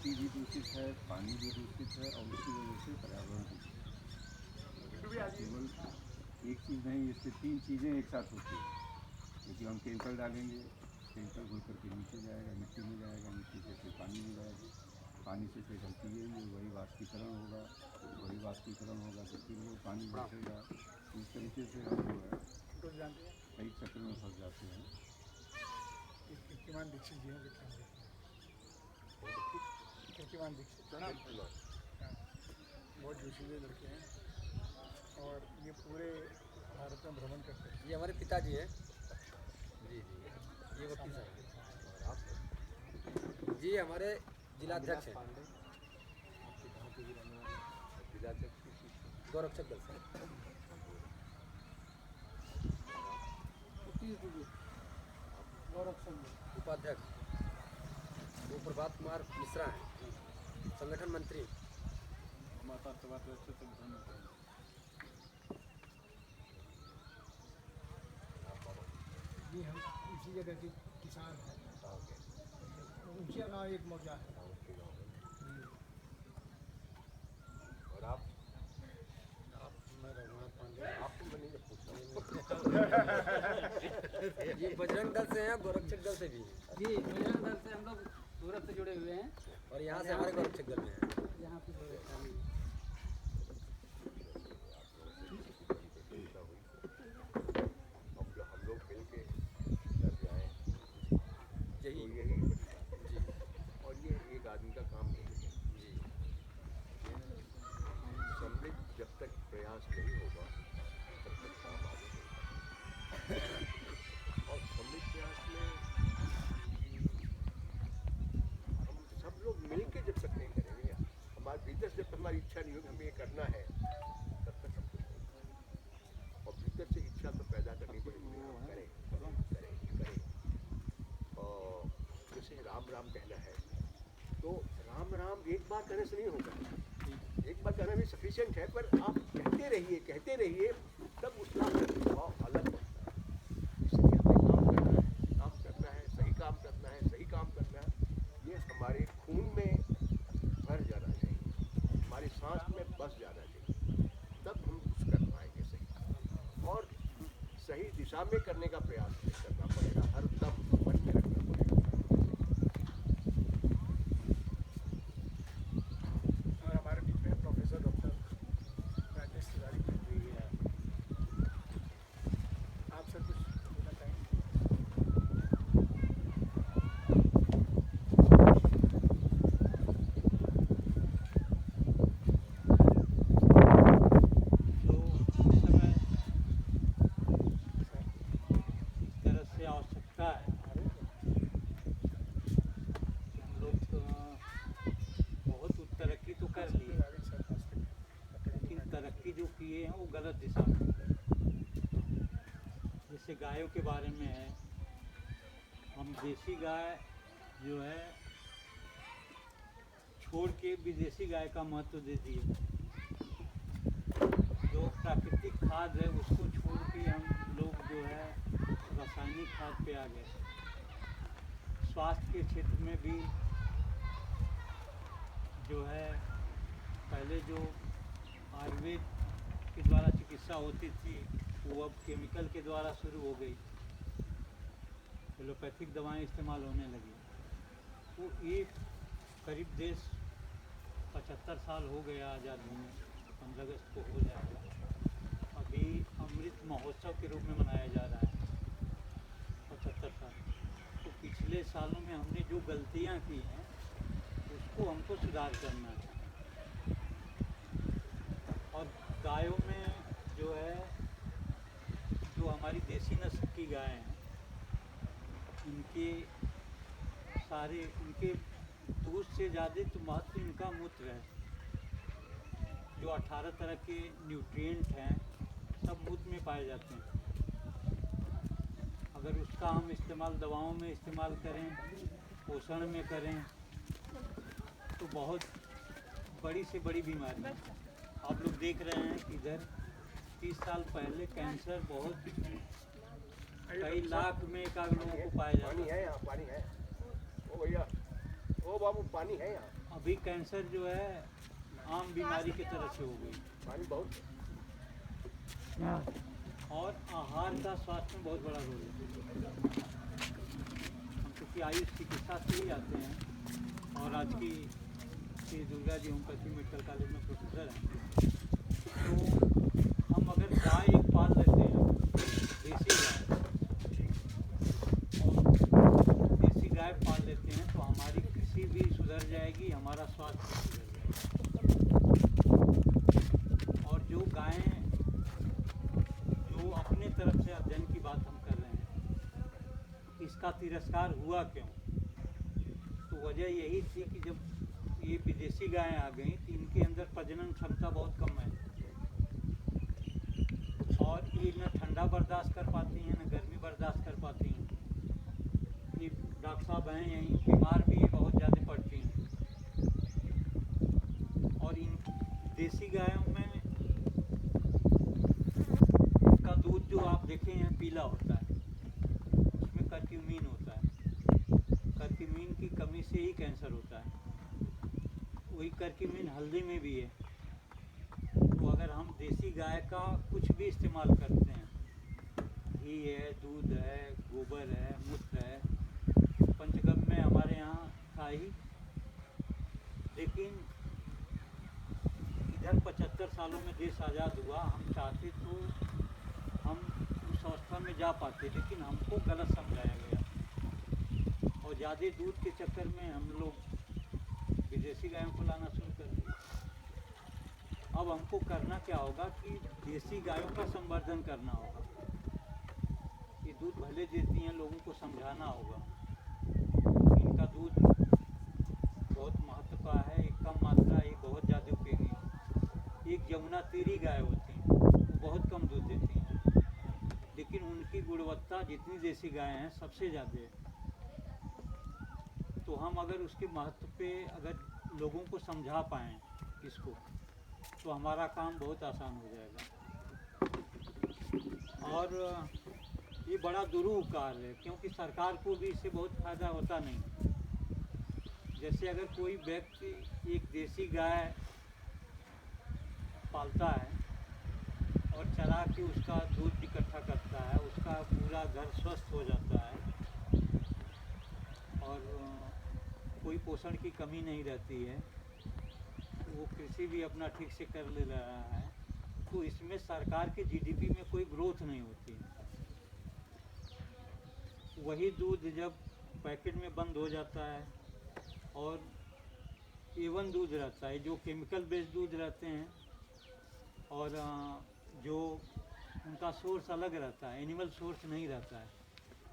मिट्टी भी दूषित है, पानी भी दूषित है और उसकी वजह से पर्यावरण दूषित है। केवल एक चीज़ नहीं, इससे तीन चीज़ें एक साथ होती हैं। क्योंकि हम केमिकल डालेंगे, केमिकल घुल करके नीचे जाएगा, मिट्टी में जाएगा, मिट्टी से फिर पानी में जाएगा, पानी से फिर हम पिएंगे, वही वाष्पीकरण होगा, तो फिर वो पानी बचेगा। इस तरीके से हम जो है कई चक्र में फंस जाते हैं। कीर्तिमान दीक्षित जी हैं, कीर्तिमान दीक्षित बहुत जोशीले लड़के हैं और ये पूरे भारत में भ्रमण करते हैं। ये हमारे पिताजी हैं जी जी, ये वकील साहब हैं। और आप जी हमारे जिलाध्यक्ष हैं, जिलाध्यक्ष गौरक्षक दल से। उपाध्यक्ष वो प्रभात कुमार मिश्रा हैं, संगठन मंत्री। जी हम इसी जगह के किसान हैं। ऊंचिया गाँव एक मौजा है। और आप मैं रघुनाथ पांडे, आपको मैंने जब पूछा ये बजरंग दल से हैं, गोरक्षक दल से भी हैं। जी बजरंग दल से हम लोग सूरत से जुड़े हुए हैं और यहाँ से हमारे गोरक्षक दल में हैं। यहाँ पे हम लोग मिल के जब जाएँ यही तो यही जी, और ये एक आदमी का काम नहीं है जी सम्मिलित जब तक प्रयास नहीं होगा तब तक काम आगे नहीं बढ़ेगा। और सम्मिलित प्रयास में हम सब लोग मिल के जब तक नहीं करेंगे, हमारे भीतर से जब तक हमारी इच्छा नहीं होगी हमें ये करना है, तब तक सब कुछ नहीं होगा। और भीतर से इच्छा तो पैदा करनी पड़ेगी, हम करें करें करें करें। और जैसे राम राम कहना है तो राम राम एक बार कहने से नहीं होगा, एक बार कहना भी सफिशिएंट है, पर आप कहते रहिए तब उसका प्रभाव अलग होता है। इसलिए हमें काम करना है, सही काम करना है, ये हमारे खून में भर जाना चाहिए, हमारी सांस में बस जाना चाहिए, तब हम कुछ कर पाएंगे सही। और सही दिशा में करने का प्रयास करना पड़ेगा, हर दम मन में रखना पड़ेगा। और हमारे बीच में प्रोफेसर डॉक्टर राजेश तिवारी भी है। आप सर कुछ बोलना चाहेंगे? जो इस समय एक तरह से आवश्यकता है। हम लोग बहुत तरक्की तो कर ली, लेकिन तरक्की जो किए हैं वो गलत दिशा में। जैसे गायों के बारे में है, हम देसी गाय जो है छोड़ के विदेशी गाय का महत्व दे दिए। जो प्राकृतिक खाद है उसको छोड़ के हम लोग जो है रासायनिक खाद पे आ गए। स्वास्थ्य के क्षेत्र में भी जो है पहले जो आयुर्वेद के द्वारा चिकित्सा होती थी वो अब केमिकल के द्वारा शुरू हो गई, एलोपैथिक दवाएं इस्तेमाल होने लगी। वो एक करीब देश 75 साल हो गया आज़ाद होने, 15 अगस्त को हो जाएगा। अभी अमृत महोत्सव के रूप में मनाया जा रहा है 75 साल। तो पिछले सालों में हमने जो गलतियां की हैं उसको हमको सुधार करना है। और गायों में जो है, जो हमारी देसी नस्ल की गाय हैं, इनके दूध से ज़्यादा तो महत्व इनका मूत्र है। जो 18 तरह के न्यूट्रिएंट हैं सब मूत्र में पाए जाते हैं। अगर उसका हम इस्तेमाल दवाओं में इस्तेमाल करें, पोषण में करें, तो बहुत बड़ी से बड़ी बीमारी है। आप लोग देख रहे हैं कि इधर 30 साल पहले कैंसर बहुत कई लाख में एक आध लोगों को पाया जाता पानी है यहाँ, पानी है। ओ भैया, ओ बाबू, पानी है यहाँ। अब अभी कैंसर जो है आम बीमारी की तरह से हो गई। पानी बहुत और आहार का स्वास्थ्य में बहुत बड़ा रोल है। हम क्योंकि आयुष चिकित्सा से ही आते हैं और आज की Shri Durga ji homeopathy medical college में प्रोफेसर हैं। तो हम अगर गाय एक पाल लेते हैं, देसी गाय, और देसी गाय पाल लेते हैं तो हमारी कृषि भी सुधर जाएगी, हमारा स्वास्थ्य भी सुधर जाएगा। और जो गायें जो अपने तरफ से अध्ययन की बात हम कर रहे हैं, इसका तिरस्कार हुआ क्यों? तो वजह यही थी कि जब ये विदेशी गायें आ गई तो इनके अंदर प्रजनन क्षमता बहुत कम है और ये न ठंडा बर्दाश्त कर पाती हैं न गर्मी बर्दाश्त कर पाती हैं। ये डॉक्टर साहब हैं यहीं, बीमार भी बहुत ज़्यादा पड़ती हैं। और इन देसी गायों में का दूध जो आप देखे हैं पीला होता है, उसमें कर्क्यूमिन होता है। कर्क्यूमिन की कमी से ही कैंसर होता है। वही कर्क्यूमिन हल्दी में भी है। तो अगर हम देसी गाय का कुछ भी इस्तेमाल करते हैं, घी है, दूध है, गोबर है, मूत्र है, पंचगव्य में हमारे यहाँ था ही, लेकिन इधर 75 सालों में देश आज़ाद हुआ, हम चाहते तो हम उस अवस्था में जा पाते, लेकिन हमको गलत समझाया गया और ज़्यादा दूध के चक्कर में हम लोग विदेशी गायों को लाना शुरू कर दिया। अब हमको करना क्या होगा कि देसी गायों का संवर्धन करना होगा। ये दूध भले देती हैं, लोगों को समझाना होगा इनका दूध बहुत महत्व का है, एक कम मात्रा, एक बहुत ज़्यादा उपयोगी है। एक जमुना तीरी गाय होती हैं, वो बहुत कम दूध देती हैं, लेकिन उनकी गुणवत्ता जितनी देसी गाय हैं सबसे ज़्यादा है। तो हम अगर उसके महत्व पे अगर लोगों को समझा पाएँ इसको, तो हमारा काम बहुत आसान हो जाएगा। और ये बड़ा दुरूह कार्य है, क्योंकि सरकार को भी इससे बहुत फ़ायदा होता नहीं। जैसे अगर कोई व्यक्ति एक देसी गाय पालता है और चरा के उसका दूध इकट्ठा करता है, उसका पूरा घर स्वस्थ हो जाता है और कोई पोषण की कमी नहीं रहती है, वो कृषि भी अपना ठीक से कर ले रहा है, तो इसमें सरकार के जीडीपी में कोई ग्रोथ नहीं होती। वही दूध जब पैकेट में बंद हो जाता है और A1 दूध रहता है, जो केमिकल बेस्ड दूध रहते हैं और जो उनका सोर्स अलग रहता है, एनिमल सोर्स नहीं रहता है।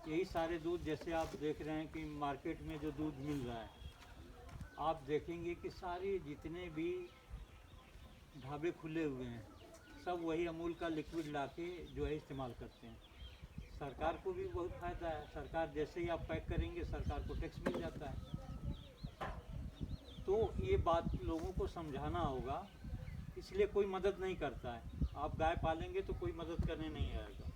यही सारे दूध जैसे आप देख रहे हैं कि मार्केट में जो दूध मिल रहा है, आप देखेंगे कि सारे जितने भी ढाबे खुले हुए हैं सब वही अमूल का लिक्विड लाके जो है इस्तेमाल करते हैं। सरकार को भी बहुत फ़ायदा है, सरकार जैसे ही आप पैक करेंगे सरकार को टैक्स मिल जाता है। तो ये बात लोगों को समझाना होगा, इसलिए कोई मदद नहीं करता है। आप गाय पालेंगे तो कोई मदद करने नहीं आएगा।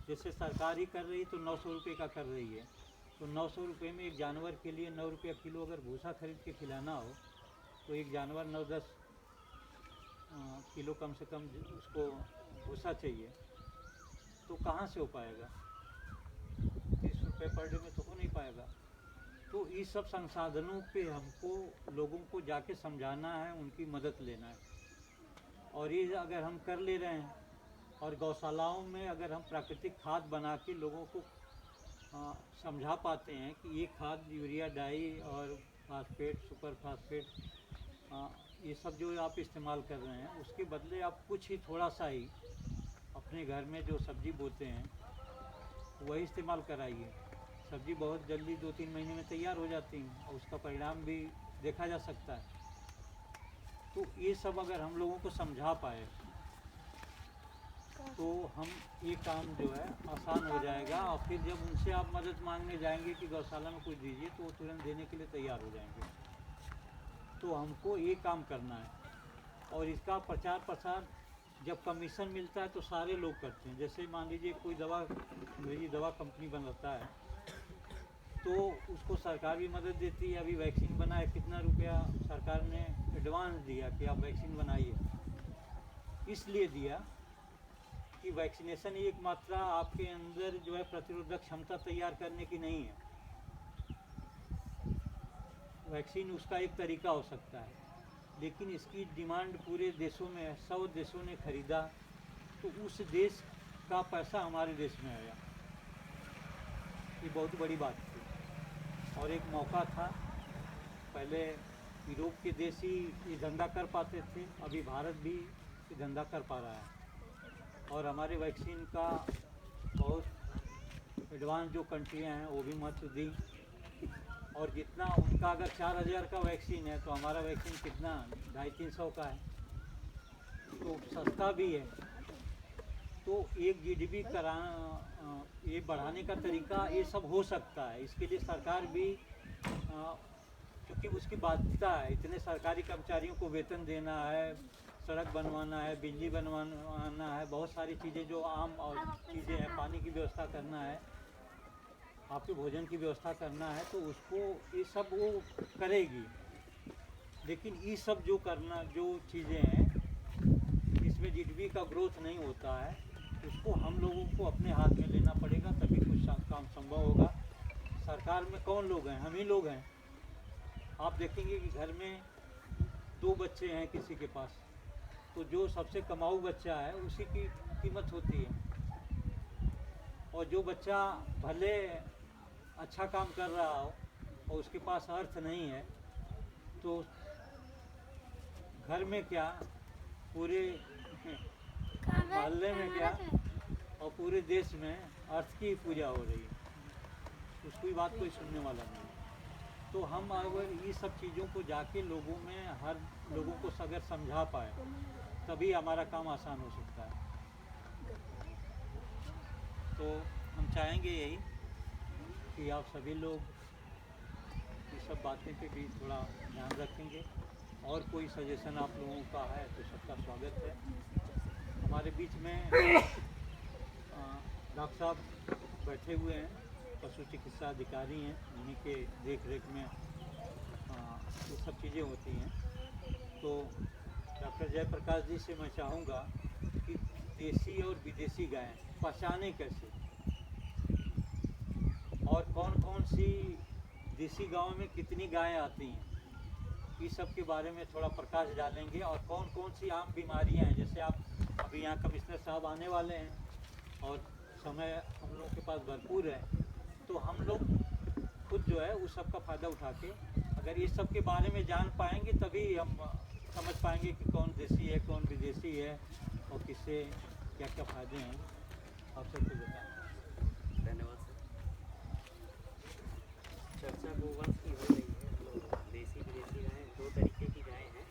जैसे सरकार ही कर रही है तो 900 रुपये का कर रही है, तो 900 रुपये में एक जानवर के लिए 9 रुपये किलो अगर भूसा खरीद के खिलाना हो तो एक जानवर 9-10 किलो कम से कम उसको भूसा चाहिए, तो कहाँ से हो पाएगा? 30 रुपये पर डे में तो हो नहीं पाएगा। तो इस सब संसाधनों पे हमको लोगों को जाके समझाना है, उनकी मदद लेना है। और ये अगर हम कर ले रहे हैं और गौशालाओं में अगर हम प्राकृतिक खाद बना के लोगों को समझा पाते हैं कि ये खाद यूरिया डाई और फास्फेट, सुपर फास्फेट, ये सब जो आप इस्तेमाल कर रहे हैं, उसके बदले आप कुछ ही थोड़ा सा ही अपने घर में जो सब्ज़ी बोते हैं वही इस्तेमाल कराइए। सब्ज़ी बहुत जल्दी 2-3 महीने में तैयार हो जाती हैं और उसका परिणाम भी देखा जा सकता है। तो ये सब अगर हम लोगों को समझा पाए तो हम ये काम जो है आसान हो जाएगा। और फिर जब उनसे आप मदद मांगने जाएंगे कि गौशाला में कुछ दीजिए, तो वो तुरंत देने के लिए तैयार हो जाएंगे। तो हमको ये काम करना है। और इसका प्रचार प्रसार जब कमीशन मिलता है तो सारे लोग करते हैं। जैसे मान लीजिए कोई दवा, मेरी दवा कंपनी बनाता है, तो उसको सरकार भी मदद देती है। अभी वैक्सीन बनाए, कितना रुपया सरकार ने एडवांस दिया कि आप वैक्सीन बनाइए। इसलिए दिया कि वैक्सीनेशन एक मात्रा आपके अंदर जो है प्रतिरोधक क्षमता तैयार करने की नहीं है। वैक्सीन उसका एक तरीका हो सकता है, लेकिन इसकी डिमांड पूरे देशों में है। 100 देशों ने खरीदा तो उस देश का पैसा हमारे देश में आया। ये बहुत बड़ी बात थी और एक मौका था। पहले यूरोप के देश ही ये धंधा कर पाते थे, अभी भारत भी ये धंधा कर पा रहा है। और हमारे वैक्सीन का बहुत एडवांस जो कंट्रियां हैं वो भी महत्व दी। और जितना उनका अगर 4000 का वैक्सीन है तो हमारा वैक्सीन कितना 250-300 का है, तो सस्ता भी है। तो एक GDP ये बढ़ाने का तरीका ये सब हो सकता है। इसके लिए सरकार भी क्योंकि उसकी बाध्यता है, इतने सरकारी कर्मचारियों को वेतन देना है, सड़क बनवाना है, बिजली बनवाना है, बहुत सारी चीज़ें जो आम और चीज़ें हैं, पानी की व्यवस्था करना है, आपके भोजन की व्यवस्था करना है, तो उसको ये सब वो करेगी। लेकिन ये सब जो चीज़ें हैं इसमें GDP का ग्रोथ नहीं होता है, उसको हम लोगों को अपने हाथ में लेना पड़ेगा, तभी कुछ काम संभव होगा। सरकार में कौन लोग हैं? हम ही लोग हैं। आप देखेंगे कि घर में 2 बच्चे हैं किसी के पास, तो जो सबसे कमाऊ बच्चा है उसी की कीमत होती है। और जो बच्चा भले अच्छा काम कर रहा हो और उसके पास अर्थ नहीं है, तो घर में क्या, पूरे मोहल्ले में क्या और पूरे देश में अर्थ की पूजा हो रही है, उसकी बात कोई सुनने वाला नहीं है। तो हम अगर ये सब चीज़ों को जाके लोगों में, हर लोगों को अगर समझा पाए, तभी हमारा काम आसान हो सकता है। तो हम चाहेंगे यही कि आप सभी लोग ये सब बातें पे भी थोड़ा ध्यान रखेंगे, और कोई सजेशन आप लोगों का है तो सबका स्वागत है। हमारे बीच में डॉक्टर साहब बैठे हुए हैं, पशु चिकित्सा अधिकारी हैं, उन्हीं के देख रेख में ये सब चीज़ें होती हैं। तो डॉक्टर जयप्रकाश जी से मैं चाहूँगा कि देसी और विदेशी गायें पहचाने कैसे, और कौन कौन सी देसी गाँव में कितनी गायें आती हैं, इस सब के बारे में थोड़ा प्रकाश डालेंगे। और कौन कौन सी आम बीमारियां हैं, जैसे आप अभी यहाँ कमिश्नर साहब आने वाले हैं और समय हम लोगों के पास भरपूर है, तो हम लोग खुद जो है उस सब का फ़ायदा उठा के अगर ये सब के बारे में जान पाएंगे, तभी हम समझ पाएंगे कि कौन देसी है, कौन विदेशी है, और किससे क्या क्या फ़ायदे हैं। आप सबको बताएँ। धन्यवाद सर। चर्चा गोवंश की हो रही है, तो देसी विदेशी गायें 2 तरीके की गायें हैं।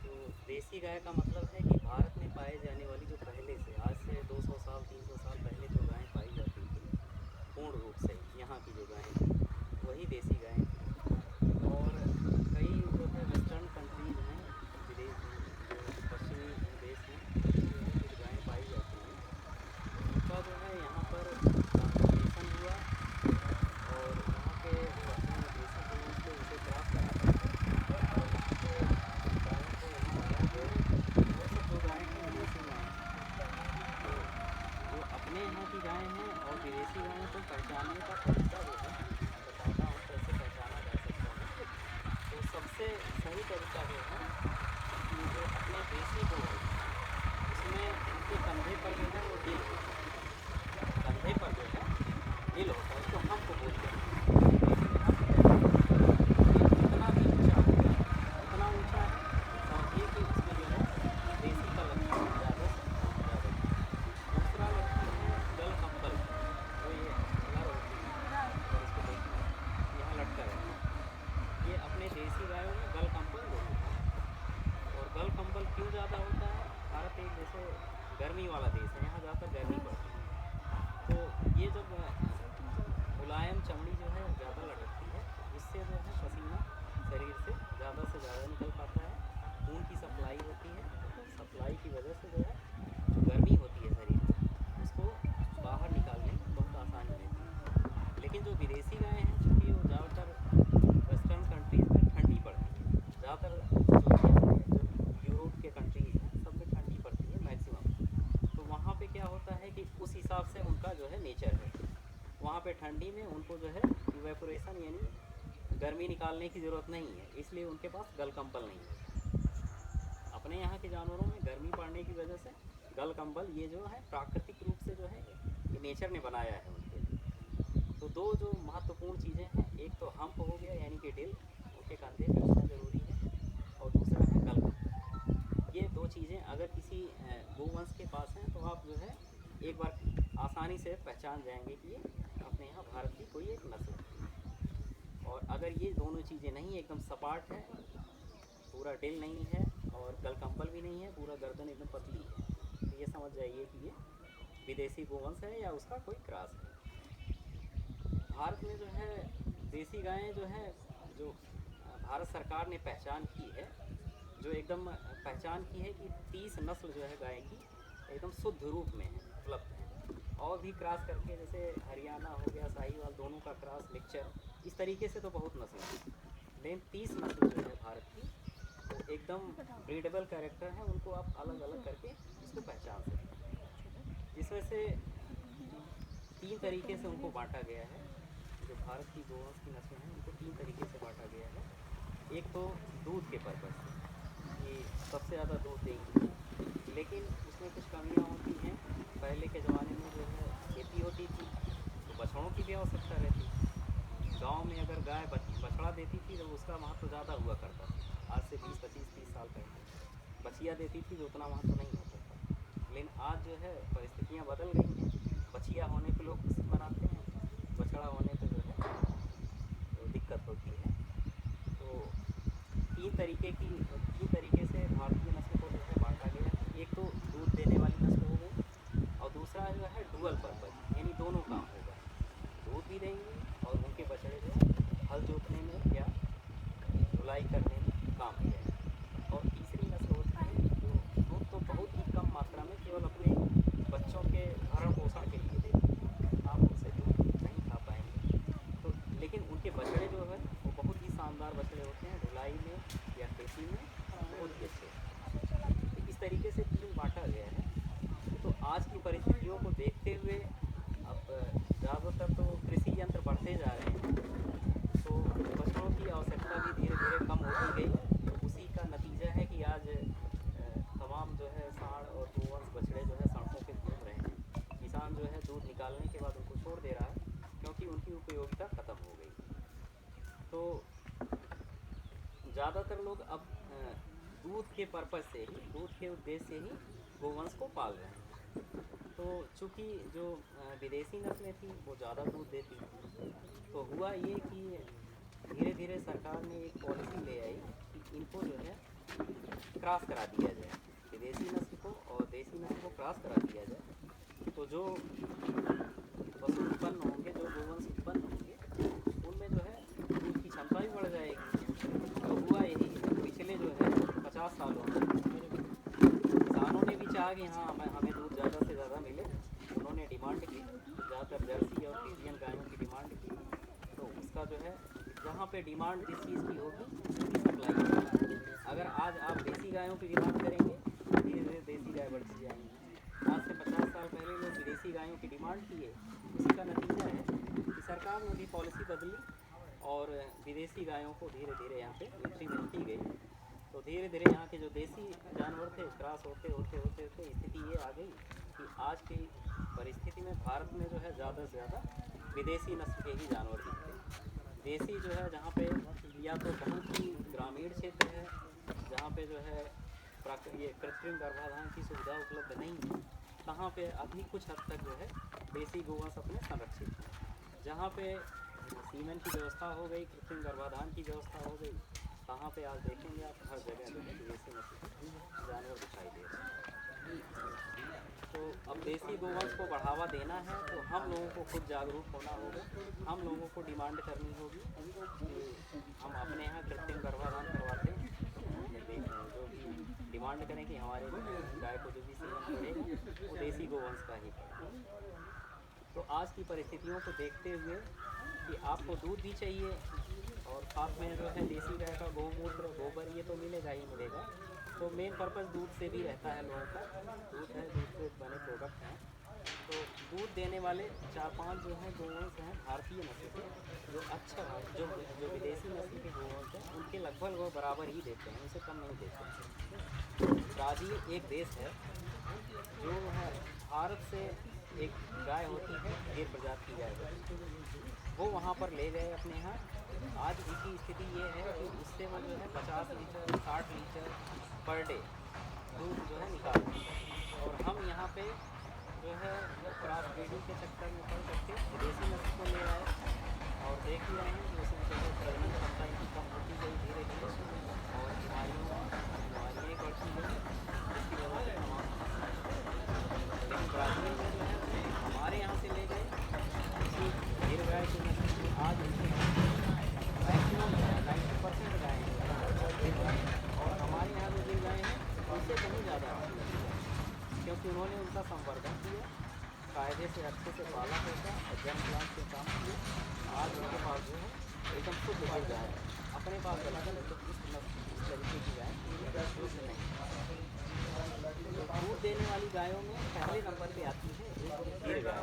तो देसी गाय का मतलब है कि भारत में पाए जाने वाली जो पहले से, आज से 200 साल 300 साल पहले जो गायें पाई जाती थी पूर्ण रूप से, यहाँ की जो गायें थी वही देसी गायें थी। और कई जो है वेस्टर्न कंट्रीज में, विदेश में, जो पश्चिमी देश में कुछ गायें पाई जाती हैं, उनका जो है यहाँ पर ट्रांसफॉर्मेशन हुआ और यहाँ के जो अपने देसी गायों से उसे प्राप्त करा और उसके गायों को यहाँ लाया गया में उनको जो है इवेपोरेशन यानी गर्मी निकालने की ज़रूरत नहीं है, इसलिए उनके पास गल कंबल नहीं है। अपने यहाँ के जानवरों में गर्मी पड़ने की वजह से गल कंबल ये जो है प्राकृतिक रूप से जो है ये नेचर ने बनाया है उनके लिए। तो दो जो महत्वपूर्ण चीज़ें हैं, एक तो हम्प हो गया यानी कि डिल उनके कंधे पे होना ज़रूरी है, और दूसरा है गल कंबल। ये दो चीज़ें अगर किसी गोवंश के पास हैं तो आप जो है एक बार आसानी से पहचान जाएंगे कि ये अपने यहाँ भारत की कोई एक नस्ल है। और अगर ये दोनों चीज़ें नहीं, एकदम सपाट है, पूरा डिल नहीं है और गल कंबल भी नहीं है, पूरा गर्दन एकदम पतली है, तो ये समझ जाइए कि ये विदेशी गोवंश है या उसका कोई क्रॉस है। भारत में जो है देसी गायें जो है, जो भारत सरकार ने पहचान की है, जो एकदम पहचान की है कि 30 नस्ल जो है गाय की एकदम शुद्ध रूप में है, उपलब्ध है। और भी क्रॉस करके जैसे हरियाणा हो गया, साहिवाल, दोनों का क्रॉस, मिक्सचर, इस तरीके से तो बहुत नस्ल है, लेकिन 30 नस्ल जो है भारत की वो एकदम ब्रीडेबल कैरेक्टर है, उनको आप अलग अलग करके इसको पहचान सकते हैं। जिसमें से 3 तरीके से उनको बांटा गया है। जो भारत की गोवंश की नस्लें हैं उनको 3 तरीके से बांटा गया है। एक तो दूध के पर्पज़ से, ये सबसे ज़्यादा दूध देंगी, लेकिन उसमें कुछ कमियां होती हैं। पहले के ज़माने में जो है खेती होती थी तो बछड़ों की भी आवश्यकता रहती। गांव में अगर गाय बछड़ा देती थी तो उसका महत्व ज़्यादा हुआ करता था। आज से 20, 25, 30 साल पहले बछिया देती थी तो उतना महत्व नहीं होता था। लेकिन आज जो है परिस्थितियाँ बदल गई हैं। बछिया होने पे लोग खुशी मनाते हैं, बछड़ा होने पे जो है तो दिक्कत होती है। तो 3 तरीके से भारतीय नस्ल को जो है बांटा गया है। एक तो दूध देने वाली नस्ल हो गई, और दूसरा जो है डुअल पर्पज, यानी दोनों काम होगा, दूध भी देंगे और उनके बछड़े जो है हल जोतने में या धुलाई करने में काम किया। और तीसरी नस्ल होती है जो दूध तो बहुत ही कम मात्रा में केवल अपने बच्चों के भरण पोषण के लिए देती, आप उनसे दूध नहीं खा पाएंगे। तो लेकिन उनके बछड़े जो है वो बहुत ही शानदार बछड़े होते हैं, धुलाई में या खेती में बहुत ही अच्छे। तो इस तरीके से 3 बांटा गया है। तो आज की परिस्थितियों को देखते हुए अब ज़्यादातर तो कृषि यंत्र बढ़ते जा रहे हैं, तो बछड़ों की आवश्यकता भी धीरे धीरे कम होती गई। तो उसी का नतीजा है कि आज तमाम जो है सांड और गोवंश बछड़े जो है सड़कों पे घूम रहे हैं। किसान जो है दूध निकालने के बाद उनको छोड़ दे रहा है क्योंकि उनकी उपयोगिता ख़त्म हो गई। तो ज़्यादातर लोग अब दूध के पर्पज़ से ही, दूध के उद्देश्य से ही गोवंश को पाल रहे हैं। तो चूँकि जो विदेशी नस्लें थी वो ज़्यादा दूध देती थी, तो हुआ ये कि धीरे धीरे सरकार ने एक पॉलिसी ले आई कि इनको जो है क्रॉस करा दिया जाए, विदेशी नस्ल को और देसी नस्ल को क्रॉस करा दिया जाए। तो जो पशु उत्पन्न होंगे, जो गोवंश उत्पन्न होंगे, उनमें जो है दूध की क्षमता भी बढ़ जाएगी। तो हुआ यही पिछले जो है 50 सालों में किसानों ने भी चाहा कि हाँ हमें दूध ज़्यादा से ज़्यादा मिले। उन्होंने डिमांड की, ज़्यादातर जर्सी और फ्रीजियन गायों की डिमांड की। तो उसका जो है जहाँ पे डिमांड जिस चीज़ की होगी उसकी सप्लाई होगी। अगर आज आप देसी गायों की डिमांड करेंगे तो धीरे धीरे देसी गाय बढ़ती जाएंगी। आज से 50 साल पहले लोग विदेशी गायों की डिमांड किए, उसी का नतीजा है कि सरकार ने भी पॉलिसी बदली और विदेशी गायों को धीरे धीरे यहाँ पे एंट्री मिलती गई। तो धीरे धीरे यहाँ के जो देसी जानवर थे क्रॉस होते होते होते होते स्थिति ये आ गई कि आज की परिस्थिति में भारत में जो है ज़्यादा से ज़्यादा विदेशी नस्ल के ही जानवर दिखते हैं। देसी जो है जहाँ पे या तो बहुत ही ग्रामीण क्षेत्र है, जहाँ पे जो है ये कृत्रिम गर्भाधान की सुविधा उपलब्ध नहीं है, तहाँ पे अभी कुछ हद तक जो है देसी गोवंश अपने संरक्षित हैं। जहाँ पे सीमेंट की व्यवस्था हो गई, कृत्रिम गर्भाधान की व्यवस्था हो गई, कहाँ पे आज देखेंगे आप हर जगह जो है देसी नस्ल के जानवर दिखाई दे रहे हैं। तो अब देसी गोवंश को बढ़ावा देना है तो हम लोगों को खुद जागरूक होना होगा। हम लोगों को डिमांड करनी होगी कि हम अपने यहाँ कृत्रिम गर्भाधान करवाते हैं, जो भी डिमांड करें कि हमारे गाय को जो भी सीमेंट पड़ेगा वो देसी गोवंश का ही पड़ेगा। तो आज की परिस्थितियों को देखते हुए कि आपको दूध भी चाहिए और साथ में जो है देसी गाय का गौमूत्र, गोबर, ये तो मिलेगा ही मिलेगा। तो मेन पर्पज़ दूध से भी रहता है लोगों का, दूध है, दूध से बने प्रोडक्ट हैं। तो दूध देने वाले 4-5 जो हैं गोवंश हैं भारतीय नस्ल के, जो अच्छा जो विदेशी नस्ल के गोवंश हैं उनके लगभग वो बराबर ही देते हैं, उनसे कम नहीं देते हैं। ब्राज़ील एक देश है जो है भारत से एक गाय होती है, गिर प्रजाति की गाय होती है, वो वहाँ पर ले गए अपने यहाँ। आज उनकी स्थिति ये है कि उससे वो जो है 50 लीटर 60 लीटर पर डे दूध जो है निकालते हैं। और हम यहाँ पे जो है क्रॉस ब्रीडिंग के चक्कर में पड़ करके विदेशी नस्ल को ले आए और देख ही रहे हैं कि उसमें जो है प्रजनन क्षमता इनकी कम होती गई धीरे धीरे और बीमारियाँ बढ़ती गई, जिसकी वजह से तमाम। लेकिन ब्राज़ील में जो है हमारे यहाँ से ले गए किसी गिर गाय की नस्ल की, आज उनके मैक्सिमम 90% गाय हैं और हमारे यहाँ जो गिर गाय हैं उनसे कहीं ज़्यादा है, क्योंकि उन्होंने उनका संवर्धन किया, कायदे से अच्छे से पाला पोसा और जन कल्याण के काम किए। आज उनके पास जो है एकदम शुद्ध हो गया है, अपने पास अलग तो इस तरीके की गाय शुद्ध नहीं। तो दूध देने वाली गायों में पहले नंबर पे आती है गिर गाय।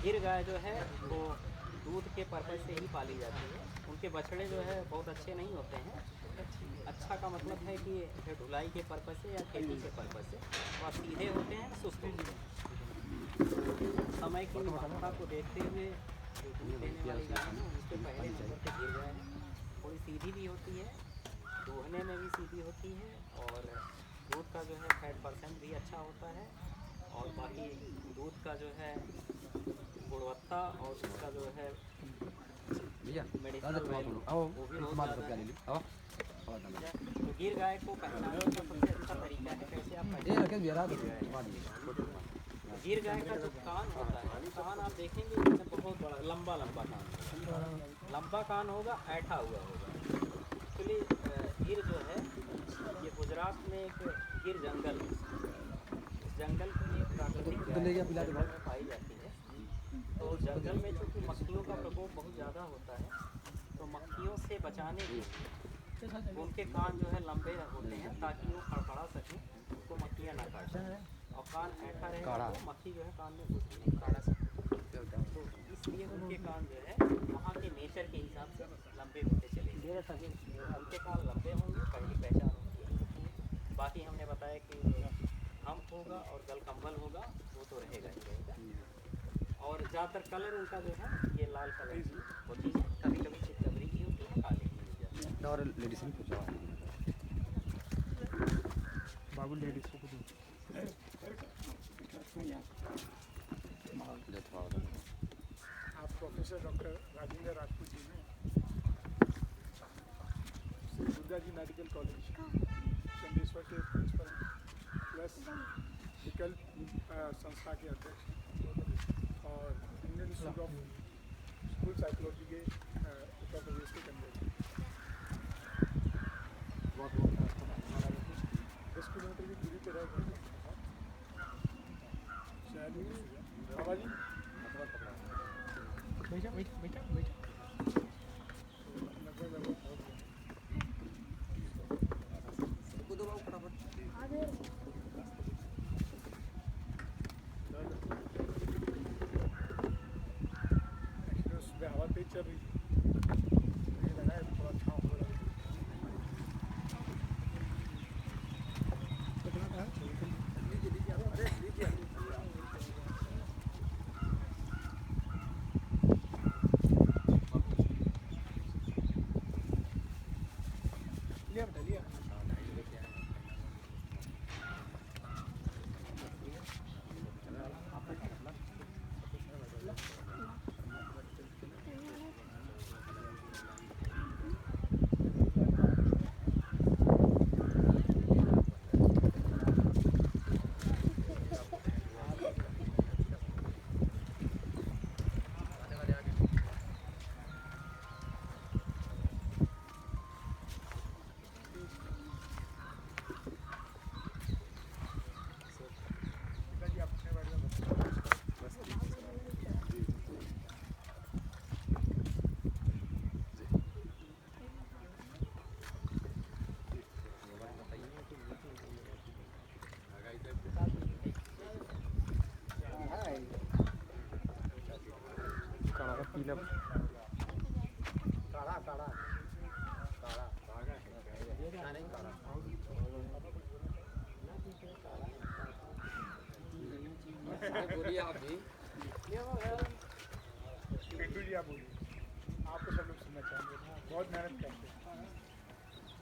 गिर गाय जो है वो दूध के पर्पज़ से ही पाली जाती है। उनके बछड़े जो है बहुत अच्छे नहीं होते हैं, अच्छा का मतलब है कि ढुलाई के पर्पज़ से या खेती के पर्पज़ से वह सीधे होते हैं, सुस्त होते हैं। समय की महत्ता को देखते हुए जो दूध देने वाली गाय है उसके पहले नंबर पे गिर गाय है। थोड़ी सीधी भी होती है, दूहने में भी सीधी होती है और दूध का जो है फैट % भी अच्छा होता है और बाकी दूध का जो है गुणवत्ता और उसका जो है मेडिसिनल वैल्यू वो भी बहुत ज़्यादा है। तो गिर गाय को पहचानने का सबसे अच्छा तरीका है कैसे आप गिर गाय का जो कान होता है, कान आप देखेंगे इसमें बहुत बड़ा लंबा लंबा कान होगा, लंबा कान होगा, ऐठा हुआ होगा। एक्चुअली गिर जो है ये गुजरात में एक गिर जंगल है, इस जंगल की एक प्राकृतिक जंगल में पाई जाती है। तो जंगल में चूँकि मक्खियों का प्रकोप बहुत ज़्यादा होता है, तो मक्खियों से बचाने के लिए उनके कान जो है लंबे होते हैं ताकि वो फड़फड़ा सकें, उनको मक्खियाँ ना काटें। और कान ऐठा रहेगा तो मक्खी जो है कान में घुस नहीं काढ़ा सकती, तो इसलिए उनके कान जो है वहाँ के नेचर के हिसाब से लंबे होते चले गए। उनके कान लंबे होंगे, पहली पहचान होगी। बाकी हमने बताया कि हम होगा और गलकम्बल होगा, वो तो रहेगा ही रहेगा। और ज़्यादातर कलर उनका जो है ये लाल कलर की होती है, कभी कभी चितकबरी की होती है, काले की हो जाती है। और लेडीज ने पूछा बाबू लेडीज को दो। आप प्रोफेसर डॉक्टर राजेंद्र राजपूत जी ने दुर्गा जी मेडिकल कॉलेज चंदेश्वर के प्रिंसिपल प्लस विकल्प संस्था के अध्यक्ष और Indian institute of school psychology के उत्तर प्रदेश के कन्वीनर। बहुत बहुत 10 किलोमीटर की दूरी पर रहेगा शायद ही बाबा जी बैठा बैठा बैठा बैठा लगभग सुबह हवा तेज चल रही है, लगा है थोड़ा छाँव हो रहा है। लिया बेटा लिया। जब काढ़ा काढ़ा काढ़ा काढ़ा है नहीं काढ़ा बोलिए आप भी। पिंटू जी आप बोलिए, आपको सब लोग सुनना चाहेंगे। बहुत मेहनत करते हैं,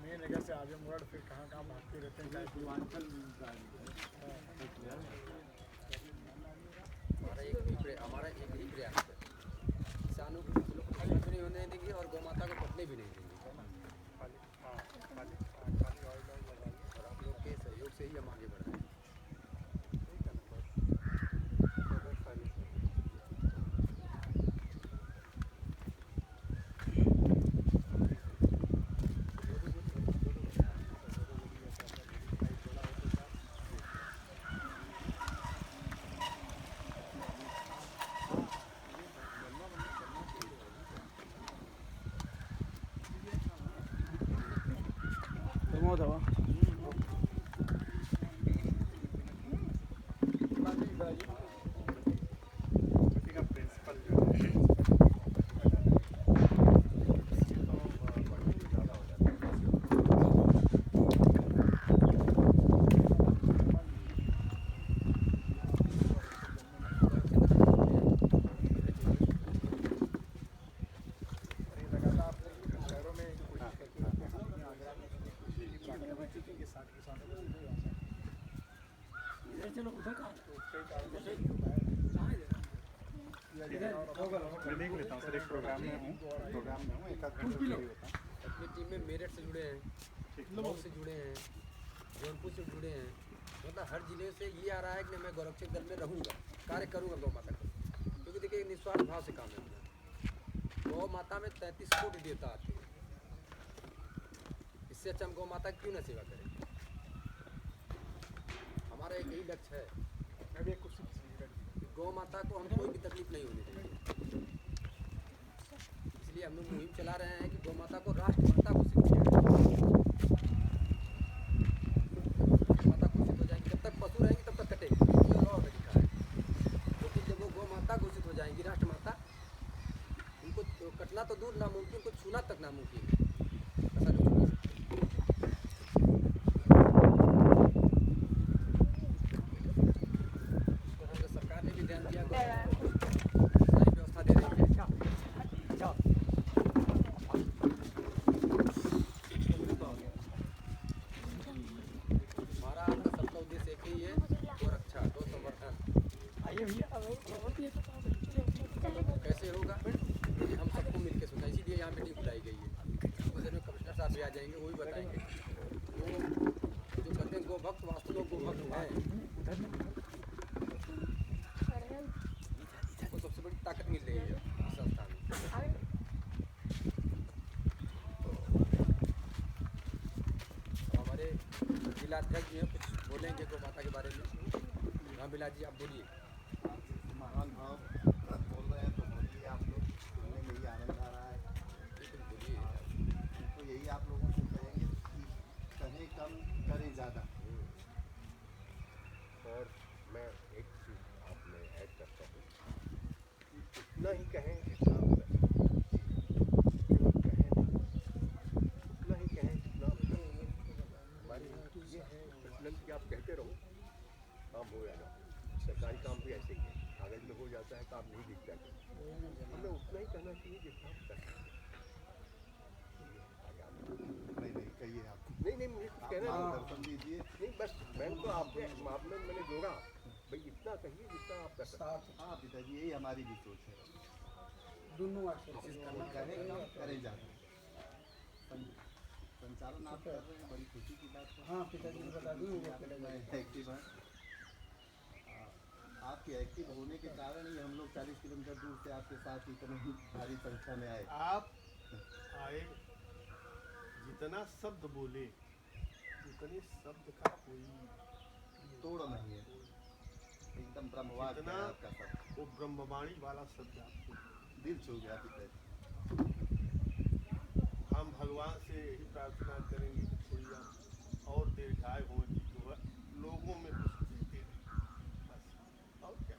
मेन जगह से आजमगढ़ फिर कहाँ कहाँ भागते रहते हैं। हमारा एक ही प्रयास है, किसानों को फसलों को नुकसान भी नहीं होने देंगे और गौ माता को कटने भी नहीं देंगे। और आप लोग के सहयोग से ही हम आगे बढ़ रहे हैं। प्रमोद हवा शहरों में कोशिश करते रहते हैं अपने आगरा में प्राकृतिक के साथ किसानों को चलो उधर का मैं देख लेता हूँ सर, एक प्रोग्राम में हूँ एक आध घंटे फ्री होता हूँ। अपनी टीम में मेरठ से जुड़े हैं, मऊ से जुड़े हैं, जौनपुर से जुड़े हैं। मतलब हर जिले से ये आ रहा है कि मैं गौरक्षक दल में रहूँगा, कार्य करूँगा गौ माता का। क्योंकि देखिए निस्वार्थ भाव से काम है अपना। गौ माता में 33 कोटि देवता आते हैं, इससे अच्छा हम गौ माता की क्यों ना सेवा करें। हमारा एक यही लक्ष्य है मैं भी कुछ कि गौ माता को हम कोई भी तकलीफ नहीं होने देंगे। इसलिए हम लोग मुहिम चला रहे हैं कि गौ माता को राष्ट्रमाता घोषित किया जाए। माता घोषित हो जाएंगी, जब तक पशु रहेंगी तब तक कटेगी, ये लॉ में लिखा है। लेकिन जब वो गौ माता घोषित हो जाएंगी राष्ट्रमाता, उनको तो कटना तो दूर नामुमकिन, उनको छूना तक नामुमकिन है। ऐसा नहीं हो सकता। सरकार ने भी ध्यान दिया, सारी व्यवस्था दे रही है। हमारा आपका सबका उद्देश्य एक ही है, गौ रक्षा, गौ संवर्धन। कैसे होगा हम सबको मिलकर सोचना, इसीलिए यहाँ मीटिंग बुलाई गई है। कुछ देर में कमिश्नर साहब भी आ जाएंगे, वो भी बताएंगे। वो जो कहते हैं गो भक्त, वास्तव में गो भक्त हैं। को सबसे बड़ी ताकत मिल रही है इस संस्था में। तो हमारे जिलाध्यक्ष जी हैं, कुछ बोलेंगे गौ माता के बारे में। हाँ बिलास जी आप बोलिए। महान भाव बोल रहे हैं तो बोलिए, आप लोग सुनने में ही आनंद आ रहा है। बिल्कुल बोलिए। तो यही आप लोगों से कहेंगे कि कहें कम करें ज़्यादा। और मैं एक चीज़ आप में ऐड करता हूँ कि उतना ही कहें जितना आप करें, केवल कहें नहीं, उतना ही कहें जितना आप करें। हमारी ये है प्रचलन कि आप कहते रहो काम हो जाएगा। सरकारी काम भी ऐसे ही है, कागज में हो जाता है, काम नहीं दिखता है। हमें उतना ही कहना चाहिए जितना आप कर सकते नहीं कहिए आप, नहीं नहीं मुझे कुछ कहना नहीं। दर्शन दीजिए। नहीं बस मैं तो आपके मामले में मैंने जोड़ा भाई, इतना कहिए जितना आप कर सकते हैं। हाँ पिताजी, यही हमारी भी सोच है। दोनों करें कम करें ज़्यादा। संचालन आप कर रहे हैं, बड़ी खुशी की बात है। हाँ पिताजी ने बता दी एक्टिव है। आपके एक्टिव होने के कारण ही हम लोग 40 किलोमीटर दूर से आपके साथ इतनी भारी संख्या में आए। आप आए, जितना शब्द बोले उतने शब्द का कोई तोड़ नहीं है, एकदम ब्रह्मवाद है जितना आपका सब। वो ब्रह्मवाणी वाला शब्द आपको। दिल छू गया पिताजी। हम भगवान से यही प्रार्थना करेंगे कि थोड़ी आप और दीर्घायु हो, लोगों में कुछ देते रहें, बस और क्या।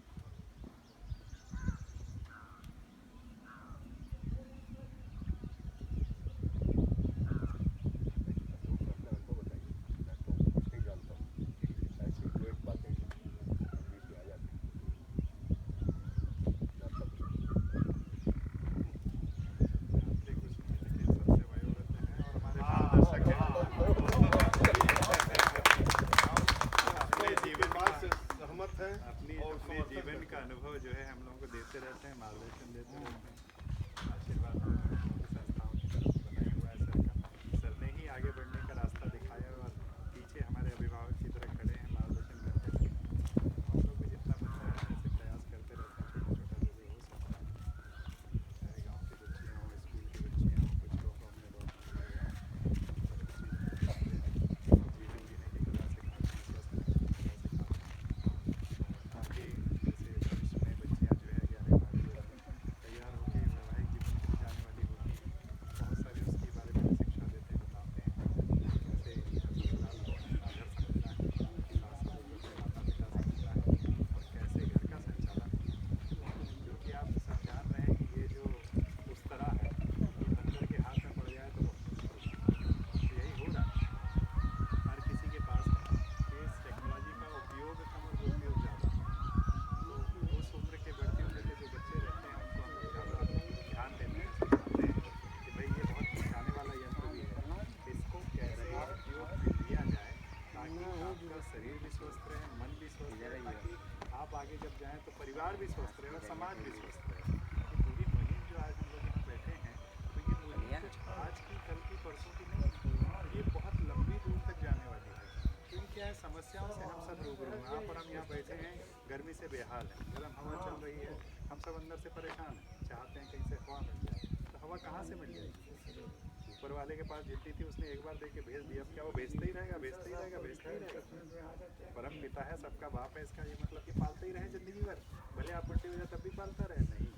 भी स्वस्थ रहे और समाज भी स्वस्थ रहे। ये पूरी मुहिम जो आज हम लोग यहाँ बैठे हैं, तो ये मुहिम कुछ आज की, कल की, परसों की नहीं, ये बहुत लंबी दूर तक जाने वाली है। क्योंकि क्या है, समस्याओं से हम सब रूबरू हैं। आप और हम यहाँ बैठे हैं, गर्मी से बेहाल है, गर्म हवा चल रही है, हम सब अंदर से परेशान हैं, चाहते हैं कहीं से हवा मिल जाए। तो हवा कहाँ से मिल जाएगी? ऊपर वाले के पास जितनी थी उसने एक बार दे के भेज दिया, अब क्या वो भेजता ही रहेगा, भेजता ही रहेगा, भेजता ही रहेगा? परम पिता है, सबका बाप है, इसका ये मतलब कि पालते ही रहे ज़िंदगी भर, भले आप बुढ़े हो जाए तब भी पालता रहे? नहीं,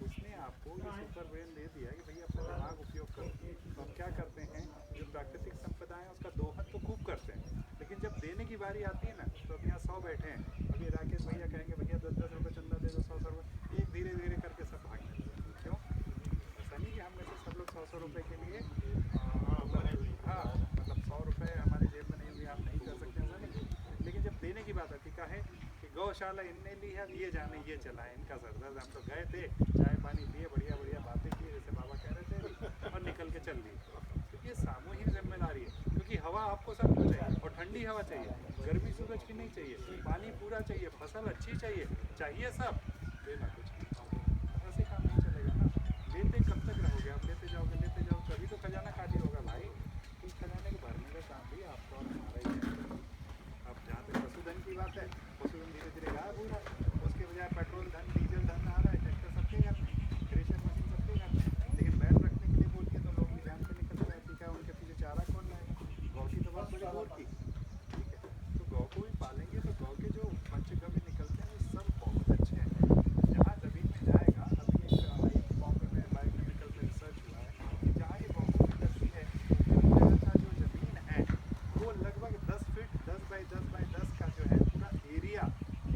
उसने आपको ये सुपर ब्रेन दे दिया कि भैया अपना दिमाग उपयोग करो। तो हम क्या करते हैं, जो प्राकृतिक संपदा है उसका दोहन तो खूब करते हैं, लेकिन जब देने की बारी आती है ना, तो अब यहाँ 100 बैठे हैं, अभी राकेश भैया कहेंगे भैया 10-10 रुपये चंदा दे दो, 100-100 रुपये, एक धीरे धीरे करके सब भागने लगेंगे। क्यों? ऐसा नहीं कि हम में से सब लोग 100-100 रुपये के लिए हाँ मतलब 100 रुपये हमारी जेब में नहीं होगी, आप नहीं कर सकते, ऐसा नहीं। लेकिन जब देने की बात आती, कहे कि गौशाला इनने ली है, ये जाने ये चलाएं, इनका सरदर्द, हम तो गए थे, चाय पानी पिए, बढ़िया बढ़िया बातें की, जैसे बाबा कह रहे थे, और निकल के चल दिए। तो ये सामूहिक जिम्मेदारी है, क्योंकि हवा आपको सब कुछ चाहिए, और ठंडी हवा चाहिए, गर्मी सूरज की नहीं चाहिए, पानी पूरा चाहिए, फसल अच्छी चाहिए सब, देना कुछ नहीं। ऐसे काम नहीं चलेगा ना। लेते कब तक रहोगे आप? लेते जाओगे तभी तो खजाना खाली होगा भाई। इस खजाने को भरने का काम भी आपका और हमारा ही है। अब जहाँ तक पशुधन की बात है, पशुधन धीरे धीरे गायब हो रहा है, उसके बजाय पेट्रोल धन, डीजल धन आ रहा है, ट्रैक्टर सबके घर में, थ्रेशर मशीन सबके घर में। लेकिन बैल रखने के लिए बोलते तो लोग भी जान से निकल रहे हैं, क्या उनके पीछे चारा कौन लाएगा? गौ की तो बात बड़ी गौर की, ठीक है। तो गौ को भी पालेंगे तो गौ के जो पंचगव्य निकलते हैं वो सब बहुत अच्छे हैं। जहाँ जमीन में जाएगा, अभी एक बॉम्बे में बायोकेमिकल पे रिसर्च हुआ है कि जहाँ ये बॉम्बे में धरती है, उस जगह का जो ज़मीन है वो लगभग 10 फीट 10 बाई 10 बाई 10 का जो है पूरा एरिया